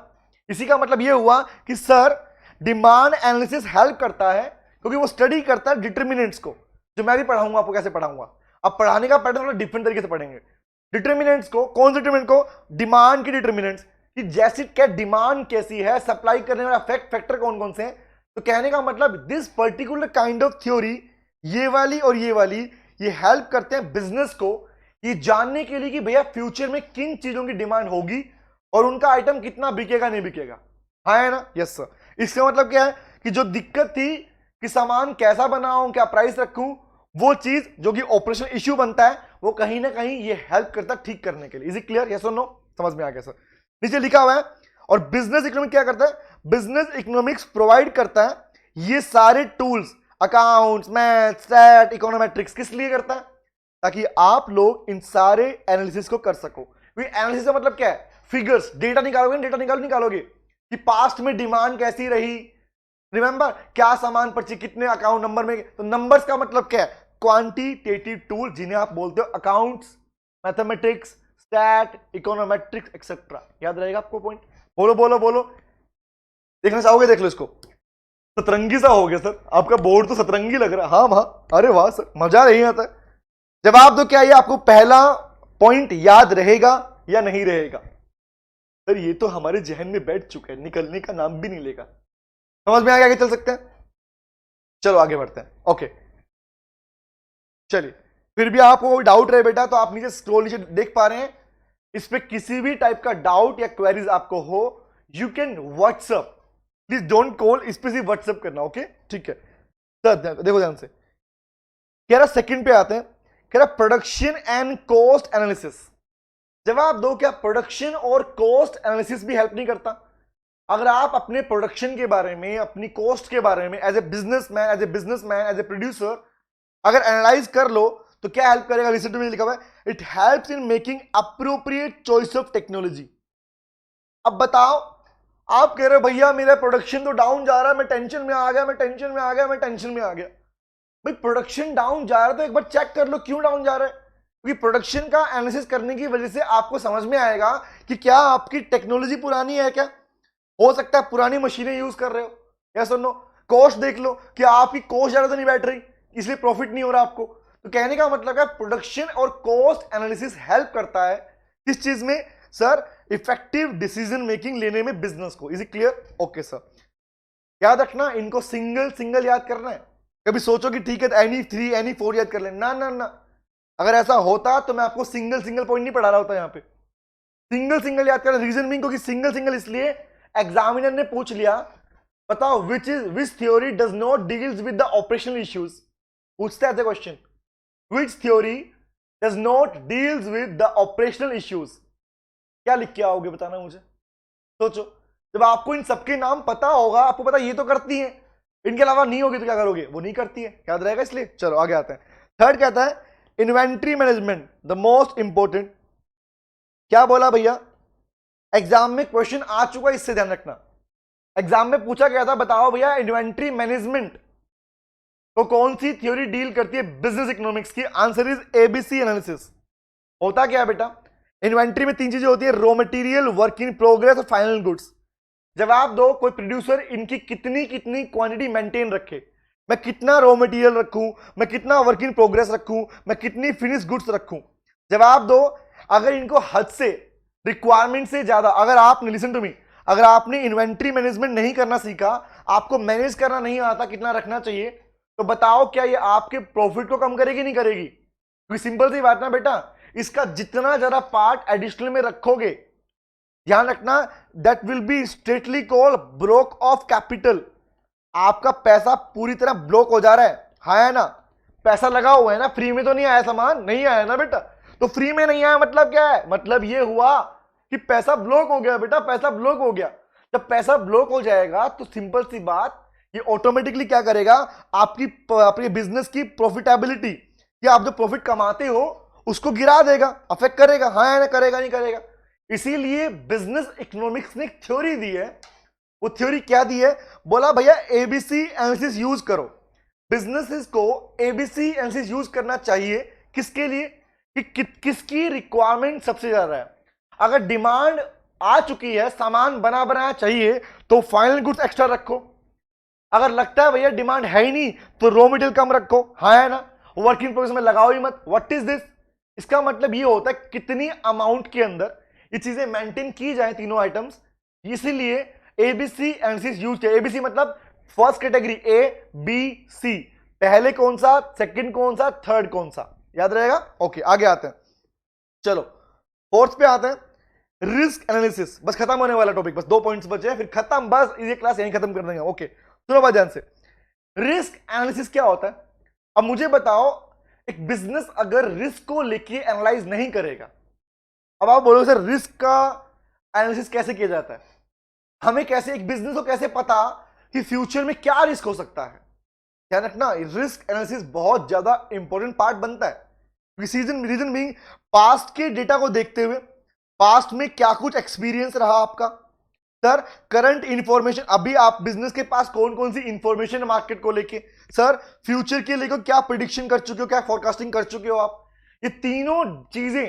इसी का मतलब यह हुआ कि सर डिमांड एनालिसिस हेल्प करता है क्योंकि वो स्टडी करता है डिटरमिनेंट्स को, जो मैं भी पढ़ाऊंगा आपको। कैसे पढ़ाऊंगा? अब पढ़ाने का पैटर्न थोड़ा डिफरेंट तरीके से पढ़ेंगे। डिटरमिनेंट्स को, कौन से डिटरमिनेंट को? डिमांड की डिटरमिनेंट्स, कि जैसी क्या डिमांड कैसी है, सप्लाई करने वाला फैक्टर कौन कौन से हैं। तो कहने का मतलब this particular kind of theory, ये वाली और ये वाली, ये हेल्प करते हैं बिजनेस को ये जानने के लिए कि भैया फ्यूचर में किन चीजों की डिमांड होगी और उनका आइटम कितना बिकेगा नहीं बिकेगा। हाँ है ना? Yes sir. इसका मतलब क्या है कि जो दिक्कत थी कि सामान कैसा बनाऊं, क्या प्राइस रखूं, वो चीज जो कि ऑपरेशन इश्यू बनता है, वो कहीं ना कहीं ये हेल्प करता है ठीक करने के लिए। Is it clear? यस और नो? समझ में आ गया सर? नीचे लिखा हुआ है। और बिजनेस इकोनॉमिक्स क्या करता है? बिजनेस इकोनॉमिक्स प्रोवाइड करता है ये सारे tools, accounts, maths, stat, econometrics, किस लिए करता है? ताकि आप लोग इन सारे एनालिसिस को कर सको। एनालिसिस का मतलब क्या है? फिगर्स, डेटा निकालोगे, डेटा निकालोगे कि पास्ट में डिमांड कैसी रही, रिमेंबर क्या सामान पर कितने अकाउंट नंबर में, तो नंबर्स का मतलब क्या है? क्वांटिटेटिव टूल, जिन्हें आप बोलते हो accounts, mathematics, stat, econometrics etcetera. याद रहेगा आपको पॉइंट? बोलो बोलो बोलो, देखना चाहोगे? देख लो इसको, सतरंगी सा हो गया सर, आपका बोर्ड तो सतरंगी लग रहा है। हाँ हाँ, अरे वाह सर, मजा नहीं आता। जवाब दो, क्या ये आपको पहला पॉइंट याद रहेगा या नहीं रहेगा? सर ये तो हमारे जहन में बैठ चुका है, निकलने का नाम भी नहीं लेगा। समझ में आ गया? आगे चल सकते हैं? चलो आगे बढ़ते हैं। ओके चलिए, फिर भी आपको कोई डाउट रहे बेटा तो आप नीचे स्क्रॉल नीचे देख पा रहे हैं, इस पे किसी भी टाइप का डाउट या क्वेरीज आपको हो, you can WhatsApp, please don't call, इस पे सिर्फ व्हाट्सअप करना। ओके ठीक है सर, देखो ध्यान से, कह रहा सेकंड पे आते हैं, कह रहा प्रोडक्शन एंड कॉस्ट एनालिसिस। जवाब दो, क्या प्रोडक्शन और कॉस्ट एनालिसिस भी हेल्प नहीं करता? अगर आप अपने प्रोडक्शन के बारे में, अपनी कॉस्ट के बारे में as a businessman, as a producer अगर एनालाइज कर लो तो क्या हेल्प करेगा? रिसेंट में लिखा हुआ है, it helps in making appropriate choice of technology. अब बताओ, आप कह रहे हो भैया मेरा प्रोडक्शन तो डाउन जा रहा है, मैं टेंशन में आ गया, मैं टेंशन में आ गया, मैं टेंशन में आ गया। भाई प्रोडक्शन डाउन जा रहा है तो एक बार चेक कर लो क्यों डाउन जा रहा है, क्योंकि प्रोडक्शन का एनालिसिस करने की वजह से आपको समझ में आएगा कि क्या आपकी टेक्नोलॉजी पुरानी है, क्या हो सकता है पुरानी मशीनें यूज कर रहे हो, या सुनो कॉस्ट देख लो कि आपकी कॉस्ट ज्यादा तो नहीं बैठ रही इसलिए प्रॉफिट नहीं हो रहा आपको। तो कहने का मतलब है प्रोडक्शन और कॉस्ट एनालिसिस हेल्प करता है किस चीज में सर? इफेक्टिव डिसीजन मेकिंग लेने में बिजनेस को। Is it clear? Okay sir, याद रखना इनको सिंगल सिंगल याद करना है। कभी सोचो कि ठीक है एनी 3 एनी 4 याद कर ले, ना ना ना, अगर ऐसा होता तो मैं आपको सिंगल सिंगल पॉइंट नहीं पढ़ा रहा होता। यहाँ पे सिंगल सिंगल याद करना, रीजन मीन क्योंकि सिंगल सिंगल इसलिए एग्जामिनर ने पूछ लिया, बताओ विच theory does not deals with the operational issues, पूछता है question, which theory does not deals with the operational issues, क्या लिख के आओगे बताना मुझे? सोचो, जब आपको इन सबके नाम पता होगा, आपको पता ये तो करती है, इनके अलावा नहीं होगी तो क्या करोगे? वो नहीं करती है, याद रहेगा। इसलिए चलो आगे आते हैं। थर्ड कहता है inventory management the most important. क्या बोला भैया? एग्जाम में क्वेश्चन आ चुका है, इससे ध्यान रखना। एग्जाम में पूछा गया था, बताओ भैया इन्वेंट्री मैनेजमेंट तो कौन सी थ्योरी डील करती है बिजनेस इकोनॉमिक्स की? Answer is ABC analysis. होता क्या है बेटा, इन्वेंट्री में तीन चीजें होती है, raw material, work in progress और फाइनल गुड्स। जवाब दो, कोई प्रोड्यूसर इनकी कितनी कितनी क्वांटिटी मेंटेन रखे। मैं कितना रॉ मटेरियल रखूं, मैं कितना वर्क इन प्रोग्रेस रखूं, मैं कितनी फिनिश गुड्स रखूं। जवाब दो, अगर इनको हद से, रिक्वायरमेंट से ज्यादा, अगर आपने, लिसन टू मी, अगर आपने इन्वेंट्री मैनेजमेंट नहीं करना सीखा, आपको मैनेज करना नहीं आता कितना रखना चाहिए, तो बताओ क्या ये आपके प्रॉफिट को कम करेगी नहीं करेगी? क्योंकि सिंपल सी बात ना बेटा, इसका जितना ज्यादा पार्ट एडिशनल में रखोगे, ध्यान रखना, that will be straightly called broke of capital. आपका पैसा पूरी तरह ब्लॉक हो जा रहा है ना? पैसा लगा हुआ है ना, फ्री में तो नहीं आया सामान, नहीं आया ना बेटा। तो फ्री में नहीं आया मतलब क्या है? मतलब ये हुआ कि पैसा ब्लॉक हो गया बेटा, पैसा ब्लॉक हो गया। जब पैसा ब्लॉक हो जाएगा तो सिंपल सी बात, ये ऑटोमेटिकली क्या करेगा, आपकी बिजनेस की प्रॉफिटेबिलिटी, या आप जो प्रॉफिट कमाते हो उसको गिरा देगा, अफेक्ट करेगा। हाँ या ना, करेगा नहीं करेगा? इसीलिए बिजनेस इकोनॉमिक्स ने एक थ्योरी दी है। वो थ्योरी क्या दी है? बोला भैया एबीसी एनालिसिस यूज करो। बिजनेसेस को एबीसी एनालिसिस यूज करना चाहिए। किसके लिए? कि किसकी रिक्वायरमेंट सबसे ज्यादा है। अगर डिमांड आ चुकी है, सामान बना बनाया चाहिए, तो फाइनल गुड्स एक्स्ट्रा रखो। अगर लगता है भैया डिमांड है ही नहीं, तो रॉ मटेरियल कम रखो। हाँ है ना? वर्किंग प्रोग्रेस में लगाओ ही मत। What is this? इसका मतलब ये होता है कितनी अमाउंट के अंदर ये चीजें मेंटेन की जाए, तीनों आइटम्स। इसीलिए एबीसी एनालिसिस यूज किया। एबीसी मतलब first category, A B C, पहले कौन सा, सेकंड कौन सा, थर्ड कौन सा, याद रहेगा? ओके, आगे आते हैं। चलो फोर्थ पे आते हैं, रिस्क एनालिसिस। बस खत्म होने वाला टॉपिक, बस 2 पॉइंट्स बचे हैं, फिर खत्म, बस ये क्लास यहीं खत्म कर देंगे। ओके, सुनो बात ध्यान से। रिस्क एनालिसिस क्या होता है? अब मुझे बताओ, एक बिजनेस अगर रिस्क को लेके एनालाइज नहीं करेगा, अब आप बोलोगे सर रिस्क का एनालिसिस कैसे किया जाता है? हमें कैसे, एक बिजनेस को कैसे पता कि फ्यूचर में क्या रिस्क हो सकता है? ध्यान रखना, रिस्क एनालिसिस बहुत ज्यादा इंपॉर्टेंट पार्ट बनता है। रीजन बीइंग, पास्ट के डेटा को देखते हुए, पास्ट में क्या कुछ एक्सपीरियंस रहा आपका, सर करंट इंफॉर्मेशन, अभी आप बिजनेस के पास कौन कौन सी इंफॉर्मेशन है मार्केट को लेके, सर फ्यूचर के लेकर क्या प्रिडिक्शन कर चुके हो, क्या फोरकास्टिंग कर चुके हो आप। ये तीनों चीजें,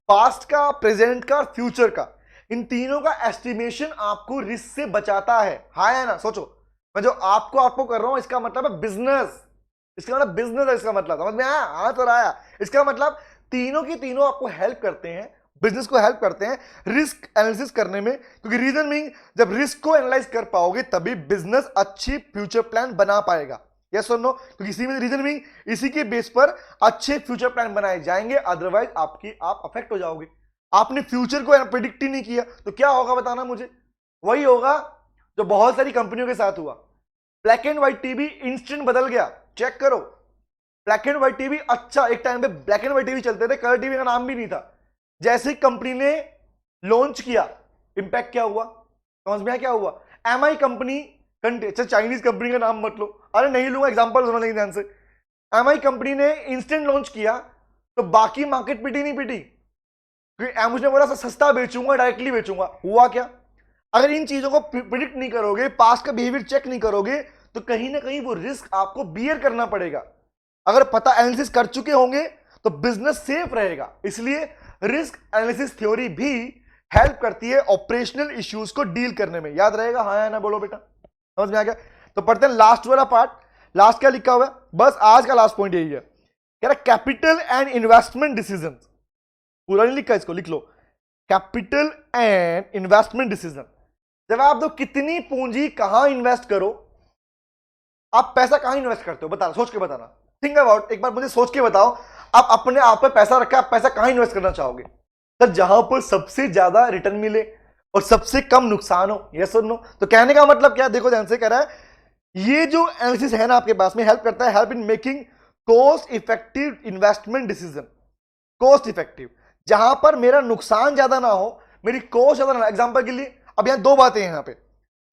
पास्ट का, प्रेजेंट का, फ्यूचर का, इन तीनों का एस्टिमेशन आपको रिस्क से बचाता है। हाँ या ना? सोचो, मैं जो आपको कर रहा हूं, इसका मतलब है बिजनेस, इसका मतलब बिजनेस है, इसका मतलब समझ में आया? हाँ तो आया। इसका मतलब तीनों की तीनों आपको हेल्प करते हैं, बिजनेस को हेल्प करते हैं रिस्क एनालिसिस करने में। क्योंकि रीजन बीइंग, जब रिस्क को एनालाइज कर पाओगे तभी बिजनेस अच्छी फ्यूचर प्लान बना पाएगा। यस और नो? क्योंकि इसी में रीजन बीइंग, इसी के बेस पर अच्छे फ्यूचर प्लान बनाए जाएंगे, अदरवाइज आप अफेक्ट हो जाओगे। आपने फ्यूचर को प्रिडिक्ट ही नहीं किया तो क्या होगा बताना मुझे? वही होगा जो बहुत सारी कंपनियों के साथ हुआ। Black and white TV instant बदल गया, चेक करो। ब्लैक एंड व्हाइट टीवी, अच्छा एक टाइम पे ब्लैक एंड व्हाइट टीवी चलते थे, कलर टीवी का नाम भी नहीं था। जैसे कंपनी ने लॉन्च किया, इंपैक्ट क्या हुआ समझ में आया? क्या हुआ? एमआई कंपनी, अच्छा चाइनीज कंपनी का नाम मत लो, अरे नहीं लूंगा, एग्जांपल समझ लेंगे ध्यान से। एमआई कंपनी ने इंस्टेंट लॉन्च किया तो बाकी मार्केट पिटी नहीं पिटी? क्योंकि एमआई ने बोला सस्ता बेचूंगा, डायरेक्टली बेचूंगा। हुआ क्या? अगर इन चीजों को प्रिडिक्ट नहीं करोगे, पास्ट का बिहेवियर चेक नहीं करोगे, तो कहीं ना कहीं वो रिस्क आपको बियर करना पड़ेगा। अगर पता एनालिसिस कर चुके होंगे तो बिजनेस सेफ रहेगा। इसलिए रिस्क एनालिसिस थ्योरी भी हेल्प करती है ऑपरेशनल इश्यूज को डील करने में। याद रहेगा? हाँ या ना बोलो बेटा, समझ में आ गया? तो पढ़ते हैं लास्ट वाला पार्ट। लास्ट क्या लिखा हुआ है? बस आज का लास्ट पॉइंट यही है, कह रहा कैपिटल एंड इन्वेस्टमेंट डिसीजन। पूरा नहीं लिखा, इसको लिख लो, कैपिटल एंड इन्वेस्टमेंट डिसीजन। जवाब दो, कितनी पूंजी कहां इन्वेस्ट करो? आप पैसा कहां इन्वेस्ट करते हो? बताना, सोच के बताना। थिंक अबाउट, एक बार मुझे सोच के बताओ, आप अपने आप पे पैसा रखा, आप पैसा कहां इन्वेस्ट करना चाहोगे? सर जहां पर सबसे ज्यादा रिटर्न मिले और सबसे कम नुकसान हो। यस और नो? तो कहने का मतलब क्या? देखो ध्यान से, कह रहा है ये जो एनालिसिस है ना आपके पास में, हेल्प करता है, help in making cost effective investment decision. Cost effective, जहां पर मेरा नुकसान ज्यादा ना हो, मेरी कॉस्ट ज्यादा ना। एग्जांपल के लिए अब यहां दो बातें हैं यहां पे।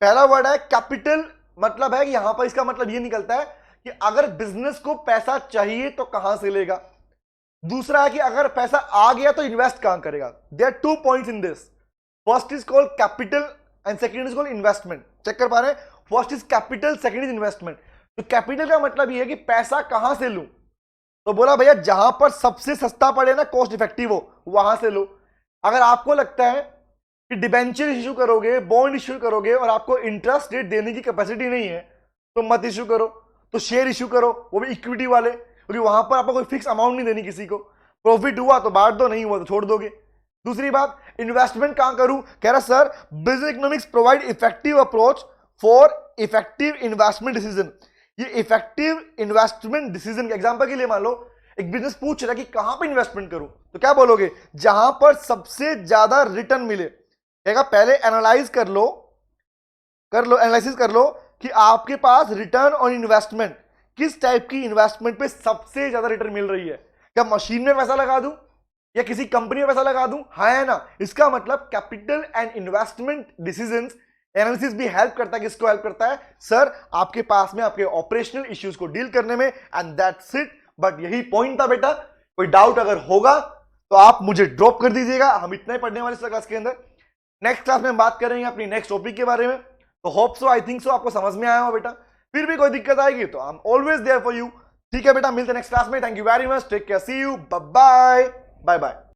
पहला वर्ड है कैपिटल, मतलब है कि यहां पर इसका मतलब ये निकलता है कि अगर बिजनेस को पैसा चाहिए तो कहां से लेगा। दूसरा है कि अगर पैसा आ गया तो इन्वेस्ट कहां करेगा। There are 2 points in this. First is called capital and second is called investment. Check कर पा रहे हैं? First is capital, second is investment. तो कैपिटल का मतलब ये है कि पैसा कहां से लूं। तो बोला भैया जहां पर सबसे सस्ता पड़े ना, कॉस्ट इफेक्टिव हो, वहां से लो। अगर आपको लगता है कि डिबेंचर इश्यू करोगे, बॉन्ड इश्यू करोगे और आपको इंटरेस्ट रेट देने की कैपेसिटी नहीं है, तो मत इश्यू करो। तो शेयर इश्यू करो, वो भी इक्विटी वाले, क्योंकि वहां पर आपको कोई फिक्स अमाउंट नहीं देनी किसी को। प्रॉफिट हुआ तो बांट दो, नहीं हुआ तो छोड़ दोगे। दूसरी बात, इन्वेस्टमेंट कहां करूं? कह रहा sir business economics provide effective approach for effective investment decision. ये इफेक्टिव इन्वेस्टमेंट डिसीजन के एग्जांपल के लिए मान लो एक बिजनेस पूछ रहा है कि कहां पर इन्वेस्टमेंट करूं, तो क्या बोलोगे? जहां पर सबसे ज्यादा रिटर्न मिले। कहेगा पहले एनालाइज कर लो एनालिसिस कर लो कि आपके पास रिटर्न ऑन इन्वेस्टमेंट किस टाइप की इन्वेस्टमेंट पे सबसे ज्यादा रिटर्न मिल रही है। क्या मशीन में पैसा लगा दूं या किसी कंपनी में पैसा लगा दूं? हाँ है ना। इसका मतलब capital and investment decisions analysis भी हेल्प करता है। किसको हेल्प करता है? सर आपके पास में आपके ऑपरेशनल इश्यूज को डील करने में, एंड दैट्स इट। बट यही पॉइंट था बेटा। कोई डाउट अगर होगा तो आप मुझे ड्रॉप कर दीजिएगा। हम इतना ही पढ़ने वाले इस क्लास के अंदर। नेक्स्ट क्लास में बात करेंगे अपनी नेक्स्ट टॉपिक के बारे में। तो hope so, I think so आपको समझ में आया हो बेटा। फिर भी कोई दिक्कत आएगी तो I am always there for you. ठीक है बेटा, मिलते हैं नेक्स्ट क्लास में। Thank you very much, take care, see you, bye bye bye bye.